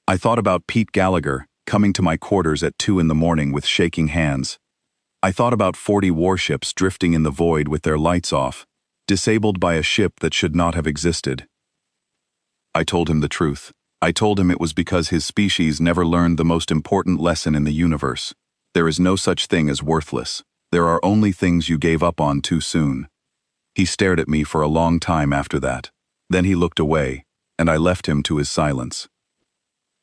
I thought about Pete Gallagher coming to my quarters at 2 in the morning with shaking hands. I thought about 40 warships drifting in the void with their lights off, disabled by a ship that should not have existed. I told him the truth. I told him it was because his species never learned the most important lesson in the universe. There is no such thing as worthless. There are only things you gave up on too soon. He stared at me for a long time after that. Then he looked away, and I left him to his silence.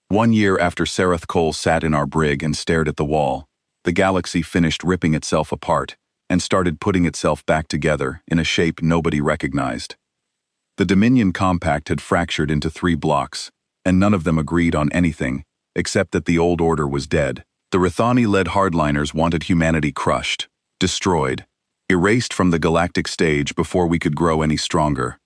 1 year after Sarath Cole sat in our brig and stared at the wall, the galaxy finished ripping itself apart and started putting itself back together in a shape nobody recognized. The Dominion Compact had fractured into 3 blocks, and none of them agreed on anything, except that the old order was dead. The Rithani-led hardliners wanted humanity crushed, destroyed, erased from the galactic stage before we could grow any stronger.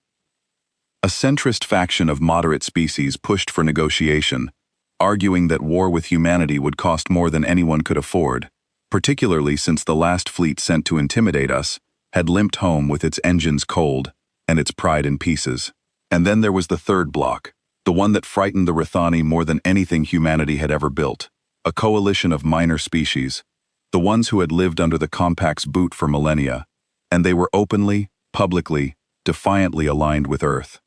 A centrist faction of moderate species pushed for negotiation, arguing that war with humanity would cost more than anyone could afford, particularly since the last fleet sent to intimidate us had limped home with its engines cold and its pride in pieces. And then there was the third block, the one that frightened the Rithani more than anything humanity had ever built, a coalition of minor species, the ones who had lived under the Compact's boot for millennia, and they were openly, publicly, defiantly aligned with Earth.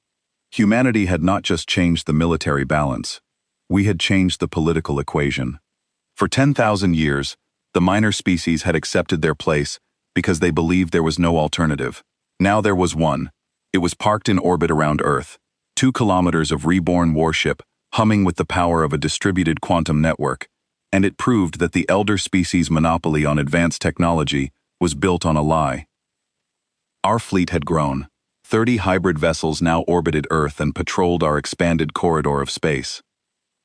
Humanity had not just changed the military balance, we had changed the political equation. For 10,000 years, the minor species had accepted their place because they believed there was no alternative. Now there was one. It was parked in orbit around Earth, 2 kilometers of reborn warship, humming with the power of a distributed quantum network, and it proved that the elder species' monopoly on advanced technology was built on a lie. Our fleet had grown. 30 hybrid vessels now orbited Earth and patrolled our expanded corridor of space.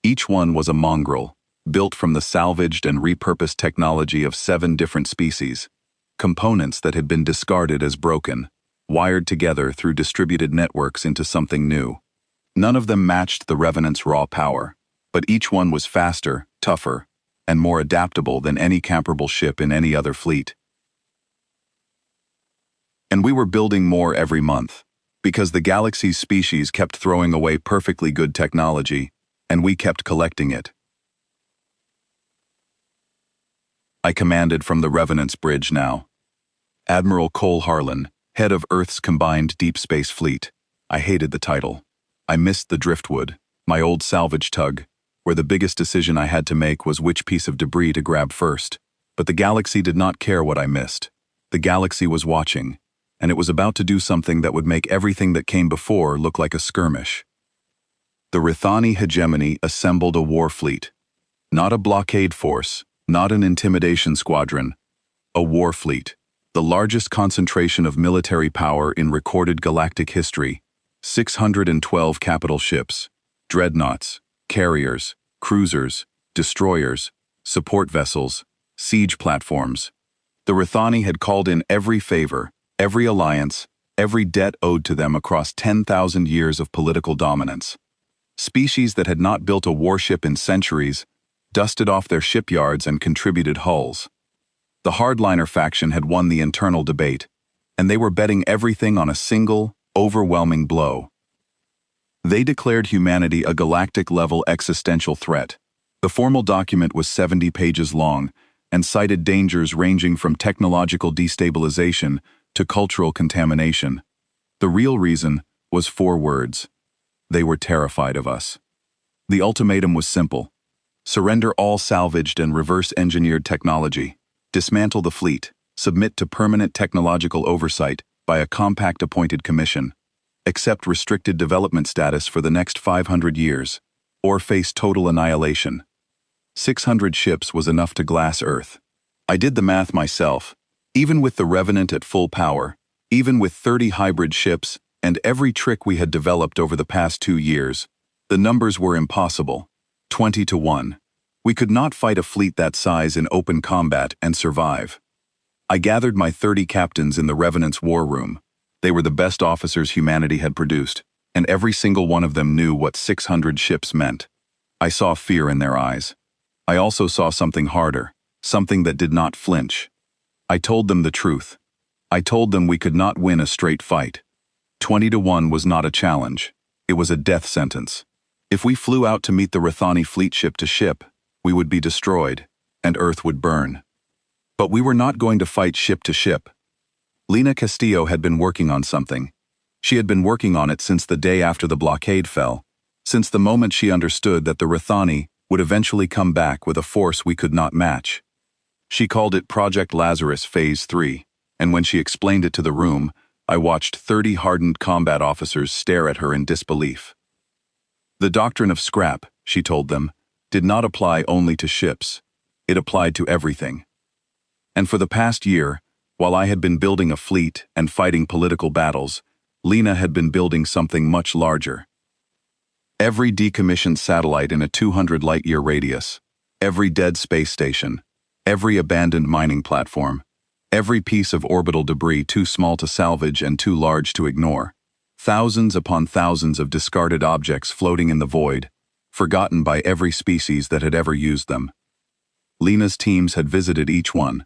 Each one was a mongrel, built from the salvaged and repurposed technology of 7 different species, components that had been discarded as broken, wired together through distributed networks into something new. None of them matched the Revenant's raw power, but each one was faster, tougher, and more adaptable than any comparable ship in any other fleet. And we were building more every month, because the galaxy's species kept throwing away perfectly good technology, and we kept collecting it. I commanded from the Revenant's bridge now. Admiral Cole Harlan, head of Earth's combined deep space fleet. I hated the title. I missed the driftwood, my old salvage tug, where the biggest decision I had to make was which piece of debris to grab first. But the galaxy did not care what I missed. The galaxy was watching, and it was about to do something that would make everything that came before look like a skirmish. The Rithani hegemony assembled a war fleet. Not a blockade force, not an intimidation squadron. A war fleet, the largest concentration of military power in recorded galactic history. 612 capital ships, dreadnoughts, carriers, cruisers, destroyers, support vessels, siege platforms. The Rithani had called in every favor, every alliance, every debt owed to them across 10,000 years of political dominance. Species that had not built a warship in centuries dusted off their shipyards and contributed hulls. The hardliner faction had won the internal debate, and they were betting everything on a single, overwhelming blow. They declared humanity a galactic-level existential threat. The formal document was 70 pages long and cited dangers ranging from technological destabilization to cultural contamination. The real reason was 4 words. They were terrified of us. The ultimatum was simple. Surrender all salvaged and reverse-engineered technology. Dismantle the fleet. Submit to permanent technological oversight by a compact appointed commission, accept restricted development status for the next 500 years, or face total annihilation. 600 ships was enough to glass Earth. I did the math myself. Even with the Revenant at full power, even with 30 hybrid ships and every trick we had developed over the past 2 years, the numbers were impossible. 20 to 1. We could not fight a fleet that size in open combat and survive. I gathered my 30 captains in the Revenant's war room. They were the best officers humanity had produced, and every single one of them knew what 600 ships meant. I saw fear in their eyes. I also saw something harder, something that did not flinch. I told them the truth. I told them we could not win a straight fight. 20 to 1 was not a challenge. It was a death sentence. If we flew out to meet the Rithani fleet ship to ship, we would be destroyed, and Earth would burn. But we were not going to fight ship to ship. Lena Castillo had been working on something. She had been working on it since the day after the blockade fell, since the moment she understood that the Rithani would eventually come back with a force we could not match. She called it Project Lazarus Phase 3, and when she explained it to the room, I watched 30 hardened combat officers stare at her in disbelief. The doctrine of scrap, she told them, did not apply only to ships. It applied to everything. And for the past year, while I had been building a fleet and fighting political battles, Lena had been building something much larger. Every decommissioned satellite in a 200 light-year radius, every dead space station, every abandoned mining platform, every piece of orbital debris too small to salvage and too large to ignore, thousands upon thousands of discarded objects floating in the void, forgotten by every species that had ever used them. Lena's teams had visited each one,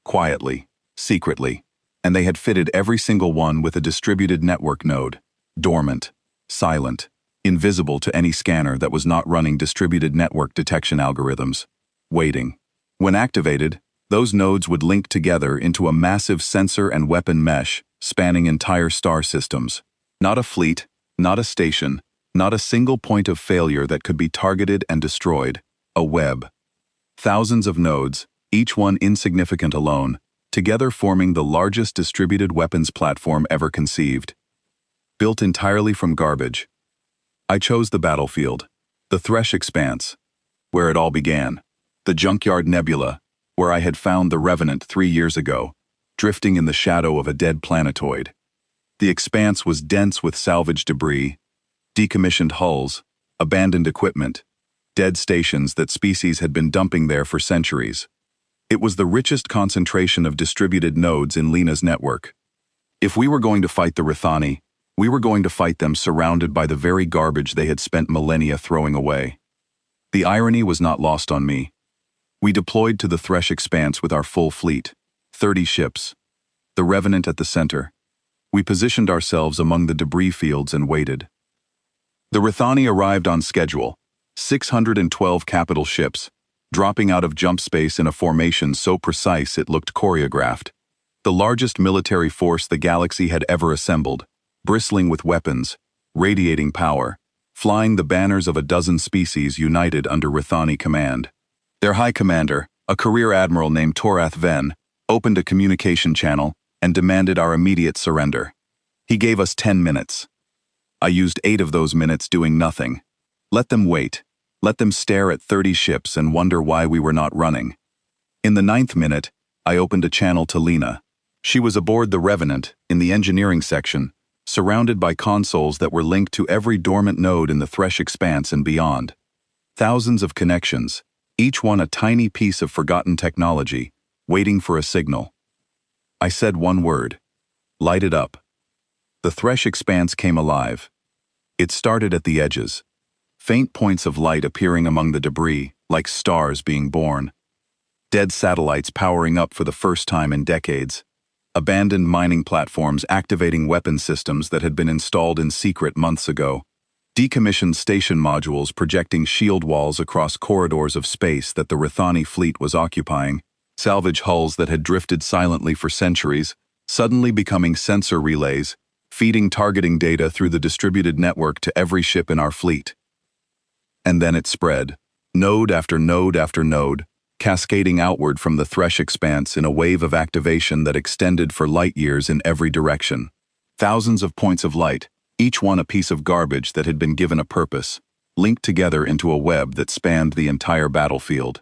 quietly, secretly, and they had fitted every single one with a distributed network node, dormant, silent, invisible to any scanner that was not running distributed network detection algorithms, waiting. When activated, those nodes would link together into a massive sensor and weapon mesh spanning entire star systems. Not a fleet, not a station, not a single point of failure that could be targeted and destroyed, a web. Thousands of nodes, each one insignificant alone, together forming the largest distributed weapons platform ever conceived. Built entirely from garbage. I chose the battlefield, The Thresh Expanse, where it all began. The Junkyard Nebula, where I had found the Revenant 3 years ago, drifting in the shadow of a dead planetoid. The expanse was dense with salvage debris, decommissioned hulls, abandoned equipment, dead stations that species had been dumping there for centuries. It was the richest concentration of distributed nodes in Lena's network. If we were going to fight the Rithani, we were going to fight them surrounded by the very garbage they had spent millennia throwing away. The irony was not lost on me. We deployed to the Thresh Expanse with our full fleet, 30 ships, the Revenant at the center. We positioned ourselves among the debris fields and waited. The Rithani arrived on schedule, 612 capital ships, dropping out of jump space in a formation so precise it looked choreographed. The largest military force the galaxy had ever assembled, bristling with weapons, radiating power, flying the banners of a dozen species united under Rithani command. Their high commander, a career admiral named Torath Ven, opened a communication channel and demanded our immediate surrender. He gave us 10 minutes. I used 8 of those minutes doing nothing. Let them wait. Let them stare at 30 ships and wonder why we were not running. In the 9th minute, I opened a channel to Lena. She was aboard the Revenant, in the engineering section, surrounded by consoles that were linked to every dormant node in the Thresh Expanse and beyond. Thousands of connections, each one a tiny piece of forgotten technology, waiting for a signal. I said one word. Light it up. The Thresh Expanse came alive. It started at the edges. Faint points of light appearing among the debris, like stars being born. Dead satellites powering up for the first time in decades. Abandoned mining platforms activating weapon systems that had been installed in secret months ago. Decommissioned station modules projecting shield walls across corridors of space that the Rithani fleet was occupying. Salvage hulls that had drifted silently for centuries, suddenly becoming sensor relays, feeding targeting data through the distributed network to every ship in our fleet. And then it spread, node after node after node, cascading outward from the Thresh Expanse in a wave of activation that extended for light years in every direction. Thousands of points of light, each one a piece of garbage that had been given a purpose, linked together into a web that spanned the entire battlefield.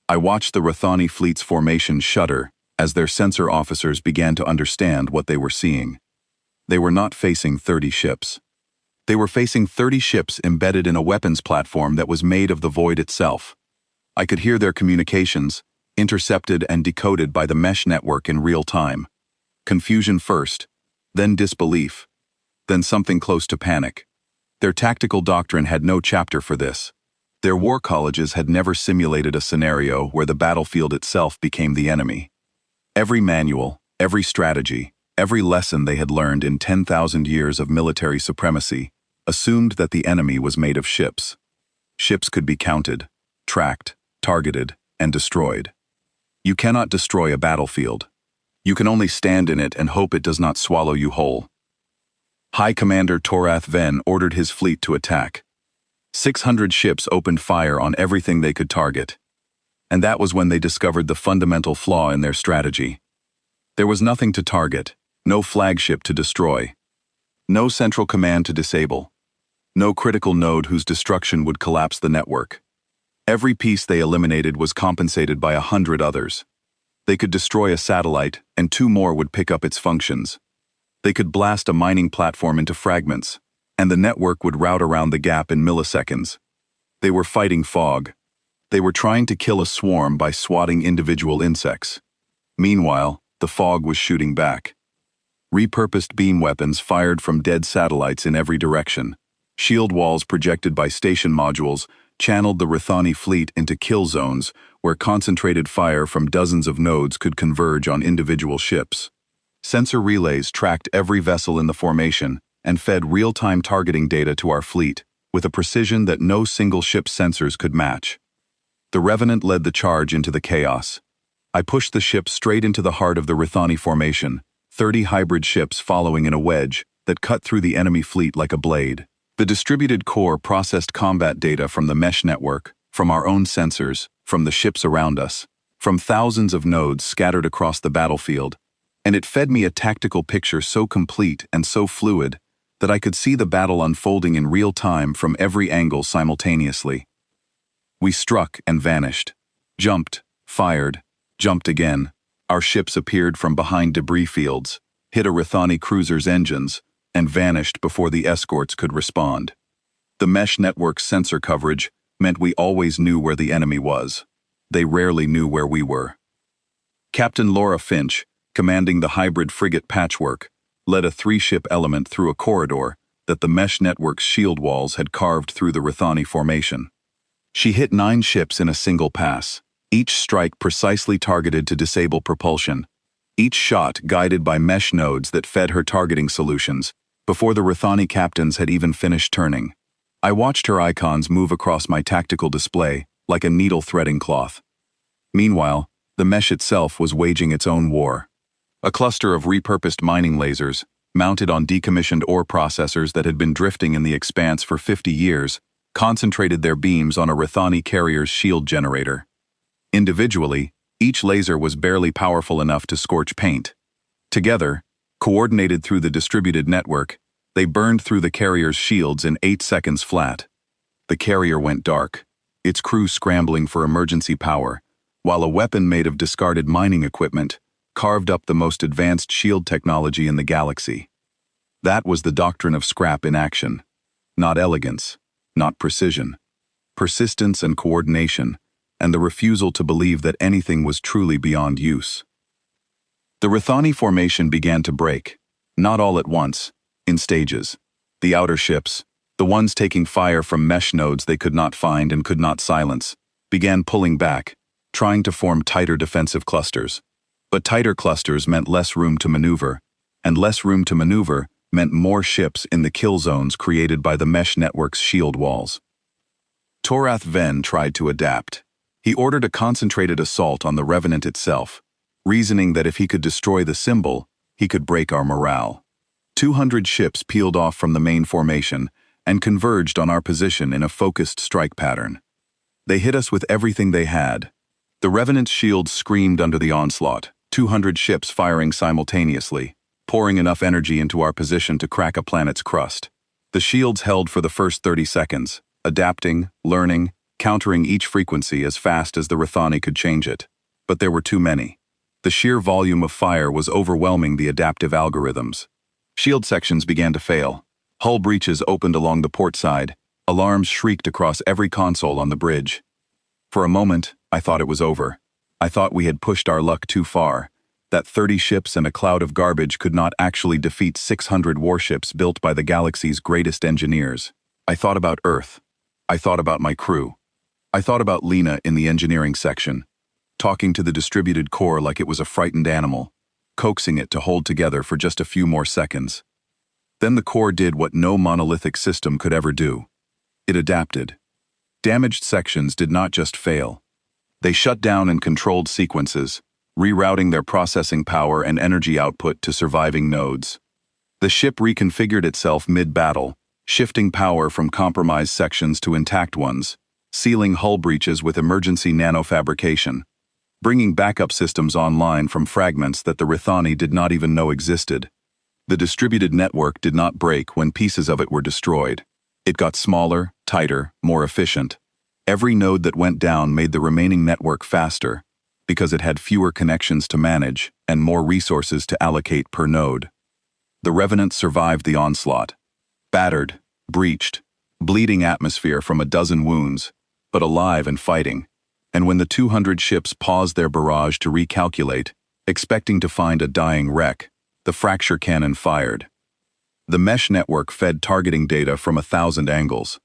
I watched the Rithani fleet's formation shudder as their sensor officers began to understand what they were seeing. They were not facing 30 ships. They were facing 30 ships embedded in a weapons platform that was made of the void itself. I could hear their communications, intercepted and decoded by the mesh network in real time. Confusion first, then disbelief, then something close to panic. Their tactical doctrine had no chapter for this. Their war colleges had never simulated a scenario where the battlefield itself became the enemy. Every manual, every strategy, every lesson they had learned in 10,000 years of military supremacy assumed that the enemy was made of ships. Ships could be counted, tracked, targeted, and destroyed. You cannot destroy a battlefield. You can only stand in it and hope it does not swallow you whole. High Commander Torath Ven ordered his fleet to attack. 600 ships opened fire on everything they could target. And that was when they discovered the fundamental flaw in their strategy. There was nothing to target, no flagship to destroy, no central command to disable, no critical node whose destruction would collapse the network. Every piece they eliminated was compensated by 100 others. They could destroy a satellite, and 2 more would pick up its functions. They could blast a mining platform into fragments, and the network would route around the gap in milliseconds. They were fighting fog. They were trying to kill a swarm by swatting individual insects. Meanwhile, the fog was shooting back. Repurposed beam weapons fired from dead satellites in every direction. Shield walls projected by station modules channeled the Rithani fleet into kill zones where concentrated fire from dozens of nodes could converge on individual ships. Sensor relays tracked every vessel in the formation and fed real-time targeting data to our fleet with a precision that no single ship's sensors could match. The Revenant led the charge into the chaos. I pushed the ship straight into the heart of the Rithani formation, 30 hybrid ships following in a wedge that cut through the enemy fleet like a blade. The distributed core processed combat data from the mesh network, from our own sensors, from the ships around us, from thousands of nodes scattered across the battlefield, and it fed me a tactical picture so complete and so fluid that I could see the battle unfolding in real time from every angle simultaneously. We struck and vanished. Jumped, fired, jumped again. Our ships appeared from behind debris fields, hit a Rithani cruiser's engines, and vanished before the escorts could respond. The mesh network's sensor coverage meant we always knew where the enemy was. They rarely knew where we were. Captain Laura Finch, commanding the hybrid frigate Patchwork, led a 3-ship element through a corridor that the mesh network's shield walls had carved through the Rithani formation. She hit 9 ships in a single pass, each strike precisely targeted to disable propulsion, each shot guided by mesh nodes that fed her targeting solutions, before the Rithani captains had even finished turning. I watched her icons move across my tactical display like a needle threading cloth. Meanwhile, the mesh itself was waging its own war. A cluster of repurposed mining lasers, mounted on decommissioned ore processors that had been drifting in the expanse for 50 years, concentrated their beams on a Rithani carrier's shield generator. Individually, each laser was barely powerful enough to scorch paint. Together, coordinated through the distributed network, they burned through the carrier's shields in 8 seconds flat. The carrier went dark, its crew scrambling for emergency power, while a weapon made of discarded mining equipment carved up the most advanced shield technology in the galaxy. That was the doctrine of scrap in action. Not elegance, not precision. Persistence and coordination, and the refusal to believe that anything was truly beyond use. The Rithani formation began to break, not all at once, in stages. The outer ships, the ones taking fire from mesh nodes they could not find and could not silence, began pulling back, trying to form tighter defensive clusters. But tighter clusters meant less room to maneuver, and less room to maneuver meant more ships in the kill zones created by the mesh network's shield walls. Torath Ven tried to adapt. He ordered a concentrated assault on the Revenant itself, reasoning that if he could destroy the symbol, he could break our morale. 200 ships peeled off from the main formation and converged on our position in a focused strike pattern. They hit us with everything they had. The Revenant's shields screamed under the onslaught, 200 ships firing simultaneously, pouring enough energy into our position to crack a planet's crust. The shields held for the first 30 seconds, adapting, learning, countering each frequency as fast as the Rithani could change it. But there were too many. The sheer volume of fire was overwhelming the adaptive algorithms. Shield sections began to fail. Hull breaches opened along the port side. Alarms shrieked across every console on the bridge. For a moment, I thought it was over. I thought we had pushed our luck too far, that 30 ships and a cloud of garbage could not actually defeat 600 warships built by the galaxy's greatest engineers. I thought about Earth. I thought about my crew. I thought about Lena in the engineering section, talking to the distributed core like it was a frightened animal, coaxing it to hold together for just a few more seconds. Then the core did what no monolithic system could ever do. It adapted. Damaged sections did not just fail. They shut down and controlled sequences, rerouting their processing power and energy output to surviving nodes. The ship reconfigured itself mid-battle, shifting power from compromised sections to intact ones, sealing hull breaches with emergency nanofabrication, bringing backup systems online from fragments that the Rithani did not even know existed. The distributed network did not break when pieces of it were destroyed. It got smaller, tighter, more efficient. Every node that went down made the remaining network faster, because it had fewer connections to manage and more resources to allocate per node. The Revenant survived the onslaught. Battered, breached, bleeding atmosphere from a dozen wounds, but alive and fighting. And when the 200 ships paused their barrage to recalculate, expecting to find a dying wreck, the fracture cannon fired. The mesh network fed targeting data from 1,000 angles.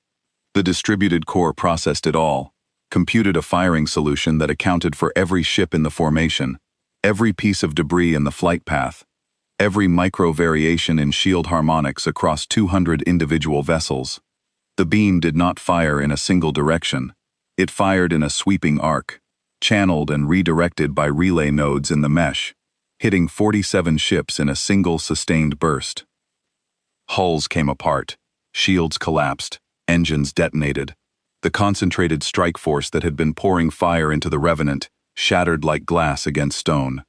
The distributed core processed it all, computed a firing solution that accounted for every ship in the formation, every piece of debris in the flight path, every micro-variation in shield harmonics across 200 individual vessels. The beam did not fire in a single direction. It fired in a sweeping arc, channeled and redirected by relay nodes in the mesh, hitting 47 ships in a single sustained burst. Hulls came apart, shields collapsed, engines detonated. The concentrated strike force that had been pouring fire into the Revenant shattered like glass against stone.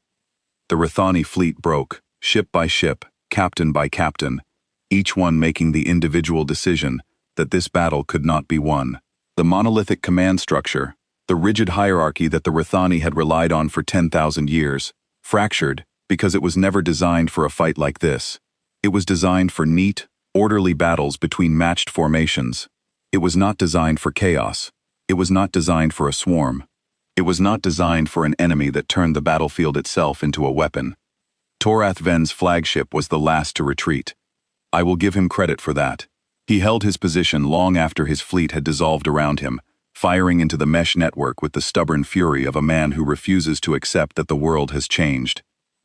The Rithani fleet broke, ship by ship, captain by captain, each one making the individual decision that this battle could not be won. The monolithic command structure, the rigid hierarchy that the Rithani had relied on for 10,000 years, fractured because it was never designed for a fight like this. It was designed for neat, orderly battles between matched formations. It was not designed for chaos. It was not designed for a swarm. It was not designed for an enemy that turned the battlefield itself into a weapon. Torath Ven's flagship was the last to retreat. I will give him credit for that. He held his position long after his fleet had dissolved around him, firing into the mesh network with the stubborn fury of a man who refuses to accept that the world has changed.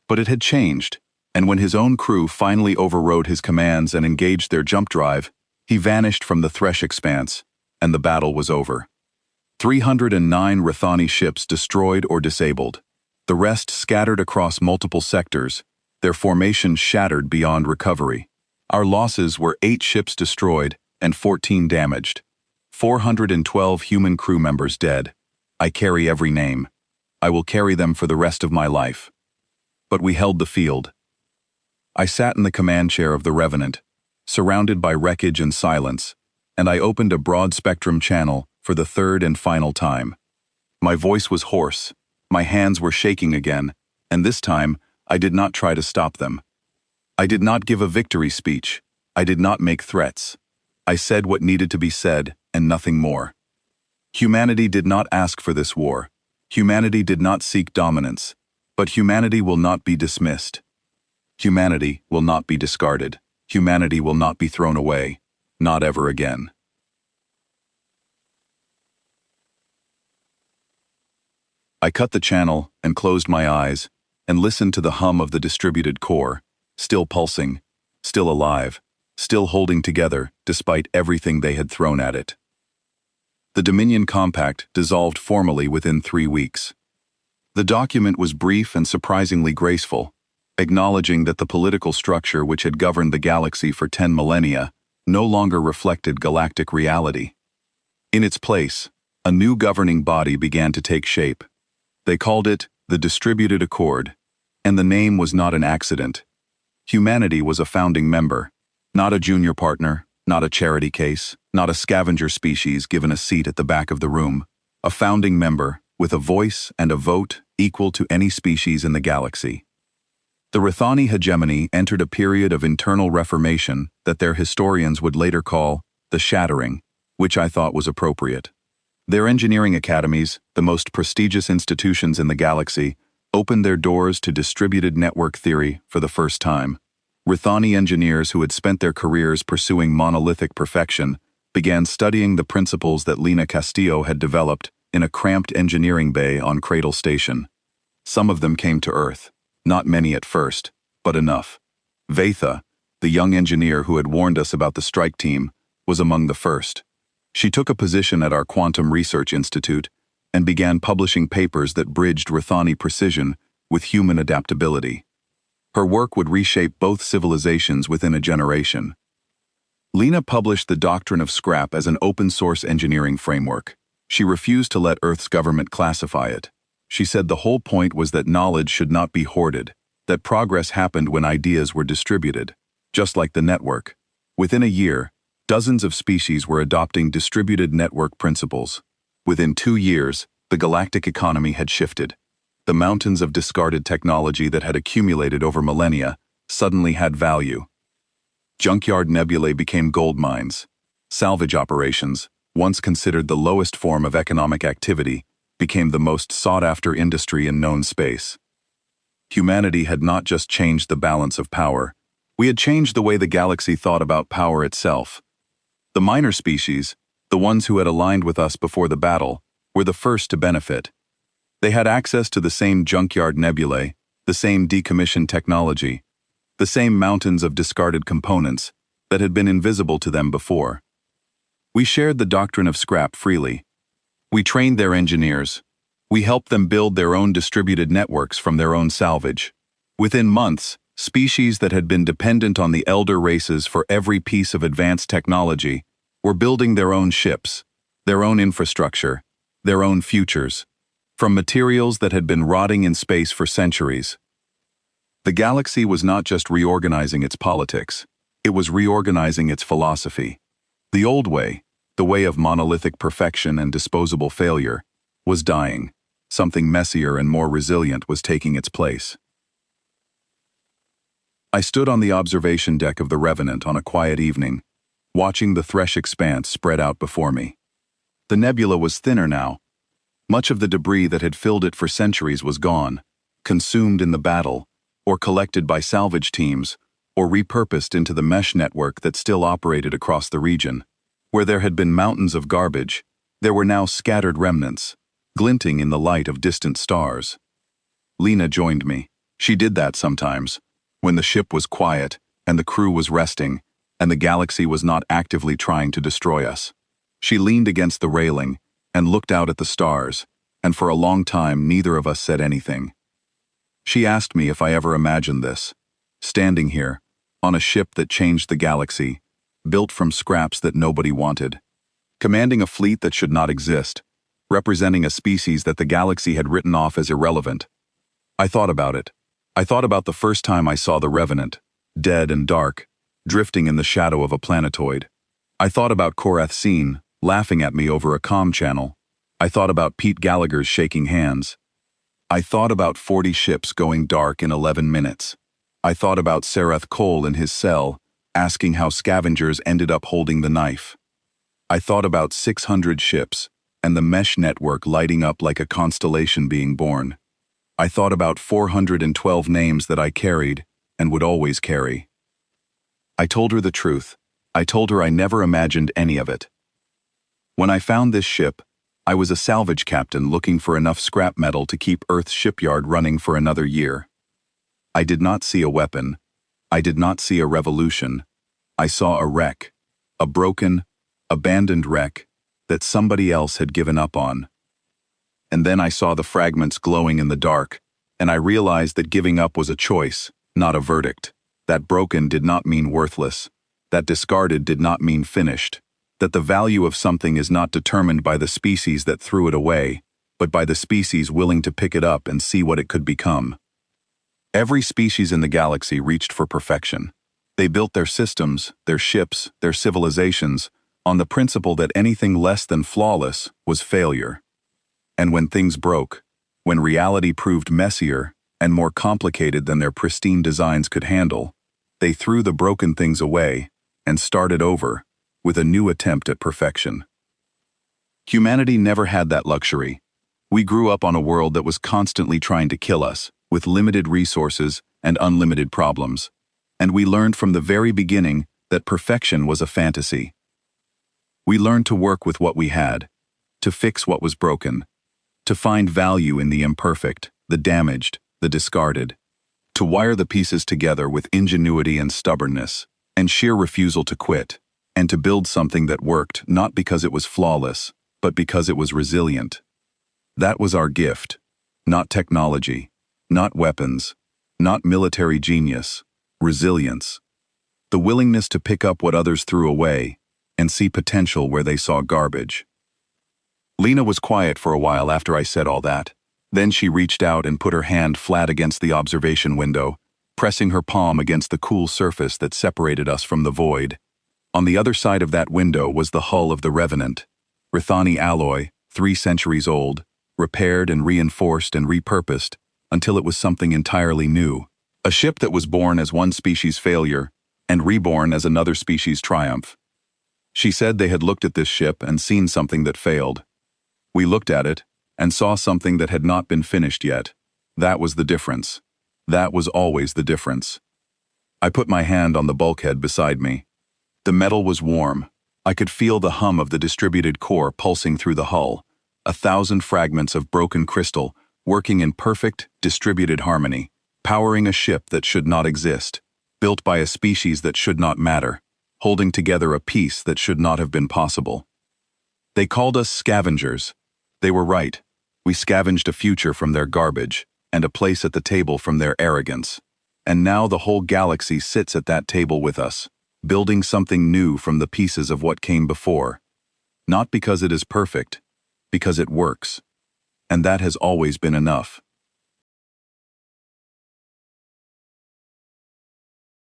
But it had changed, and when his own crew finally overrode his commands and engaged their jump drive, he vanished from the Thresh expanse, and the battle was over. 309 Rithani ships destroyed or disabled. The rest scattered across multiple sectors, their formations shattered beyond recovery. Our losses were 8 ships destroyed and 14 damaged. 412 human crew members dead. I carry every name. I will carry them for the rest of my life. But we held the field. I sat in the command chair of the Revenant, surrounded by wreckage and silence, and I opened a broad-spectrum channel for the third and final time. My voice was hoarse, my hands were shaking again, and this time I did not try to stop them. I did not give a victory speech. I did not make threats. I said what needed to be said, and nothing more. Humanity did not ask for this war. Humanity did not seek dominance. But humanity will not be dismissed. Humanity will not be discarded. Humanity will not be thrown away. Not ever again. I cut the channel and closed my eyes and listened to the hum of the distributed core, still pulsing, still alive, still holding together despite everything they had thrown at it. The Dominion Compact dissolved formally within 3 weeks. The document was brief and surprisingly graceful, acknowledging that the political structure which had governed the galaxy for 10 millennia no longer reflected galactic reality. In its place, a new governing body began to take shape. They called it the Distributed Accord, and the name was not an accident. Humanity was a founding member, not a junior partner, not a charity case, not a scavenger species given a seat at the back of the room, a founding member with a voice and a vote equal to any species in the galaxy. The Rithani hegemony entered a period of internal reformation that their historians would later call the Shattering, which I thought was appropriate. Their engineering academies, the most prestigious institutions in the galaxy, opened their doors to distributed network theory for the first time. Rithani engineers who had spent their careers pursuing monolithic perfection began studying the principles that Lena Castillo had developed in a cramped engineering bay on Cradle Station. Some of them came to Earth, not many at first, but enough. Vaitha, the young engineer who had warned us about the strike team, was among the first. She took a position at our Quantum Research Institute and began publishing papers that bridged Rithani precision with human adaptability. Her work would reshape both civilizations within a generation. Lena published the doctrine of scrap as an open-source engineering framework. She refused to let Earth's government classify it. She said the whole point was that knowledge should not be hoarded, that progress happened when ideas were distributed, just like the network. Within a year, dozens of species were adopting distributed network principles. Within 2 years, the galactic economy had shifted. The mountains of discarded technology that had accumulated over millennia suddenly had value. Junkyard nebulae became gold mines. Salvage operations, once considered the lowest form of economic activity, became the most sought-after industry in known space. Humanity had not just changed the balance of power, we had changed the way the galaxy thought about power itself. The minor species, the ones who had aligned with us before the battle, were the first to benefit. They had access to the same junkyard nebulae, the same decommissioned technology, the same mountains of discarded components that had been invisible to them before. We shared the doctrine of scrap freely. We trained their engineers. We helped them build their own distributed networks from their own salvage. Within months, species that had been dependent on the elder races for every piece of advanced technology were building their own ships, their own infrastructure, their own futures, from materials that had been rotting in space for centuries. The galaxy was not just reorganizing its politics, It was reorganizing its philosophy. The old way, the way of monolithic perfection and disposable failure, was dying. Something messier and more resilient was taking its place. I stood on the observation deck of the Revenant on a quiet evening, watching the Thresh expanse spread out before me. The nebula was thinner now. Much of the debris that had filled it for centuries was gone, consumed in the battle, or collected by salvage teams, or repurposed into the mesh network that still operated across the region. Where there had been mountains of garbage, there were now scattered remnants, glinting in the light of distant stars. Lena joined me. She did that sometimes, when the ship was quiet, and the crew was resting, and the galaxy was not actively trying to destroy us. She leaned against the railing, and looked out at the stars, and for a long time neither of us said anything. She asked me if I ever imagined this, standing here, on a ship that changed the galaxy, built from scraps that nobody wanted, commanding a fleet that should not exist, representing a species that the galaxy had written off as irrelevant. I thought about it. I thought about the first time I saw the Revenant, dead and dark, drifting in the shadow of a planetoid. I thought about Korath Seen, laughing at me over a comm channel. I thought about Pete Gallagher's shaking hands. I thought about 40 ships going dark in 11 minutes. I thought about Sereth Cole in his cell, asking how scavengers ended up holding the knife. I thought about 600 ships, and the mesh network lighting up like a constellation being born. I thought about 412 names that I carried, and would always carry. I told her the truth. I told her I never imagined any of it. When I found this ship, I was a salvage captain looking for enough scrap metal to keep Earth's shipyard running for another year. I did not see a weapon. I did not see a revolution. I saw a wreck, a broken, abandoned wreck that somebody else had given up on. And then I saw the fragments glowing in the dark, and I realized that giving up was a choice, not a verdict. That broken did not mean worthless. That discarded did not mean finished. That the value of something is not determined by the species that threw it away, but by the species willing to pick it up and see what it could become. Every species in the galaxy reached for perfection. They built their systems, their ships, their civilizations, on the principle that anything less than flawless was failure. And when things broke, when reality proved messier and more complicated than their pristine designs could handle, they threw the broken things away and started over with a new attempt at perfection. Humanity never had that luxury. We grew up on a world that was constantly trying to kill us, with limited resources and unlimited problems. And we learned from the very beginning that perfection was a fantasy. We learned to work with what we had, to fix what was broken, to find value in the imperfect, the damaged, the discarded, to wire the pieces together with ingenuity and stubbornness, and sheer refusal to quit, and to build something that worked not because it was flawless, but because it was resilient. That was our gift, not technology, not weapons, not military genius, resilience. The willingness to pick up what others threw away and see potential where they saw garbage. Lena was quiet for a while after I said all that. Then she reached out and put her hand flat against the observation window, pressing her palm against the cool surface that separated us from the void. On the other side of that window was the hull of the Revenant, Rithani alloy, 3 centuries old, repaired and reinforced and repurposed until it was something entirely new. A ship that was born as one species' failure and reborn as another species' triumph. She said they had looked at this ship and seen something that failed. We looked at it and saw something that had not been finished yet. That was the difference. That was always the difference. I put my hand on the bulkhead beside me. The metal was warm. I could feel the hum of the distributed core pulsing through the hull, 1,000 fragments of broken crystal working in perfect, distributed harmony, powering a ship that should not exist, built by a species that should not matter, holding together a piece that should not have been possible. They called us scavengers. They were right. We scavenged a future from their garbage, and a place at the table from their arrogance. And now the whole galaxy sits at that table with us, building something new from the pieces of what came before. Not because it is perfect, because it works. And that has always been enough.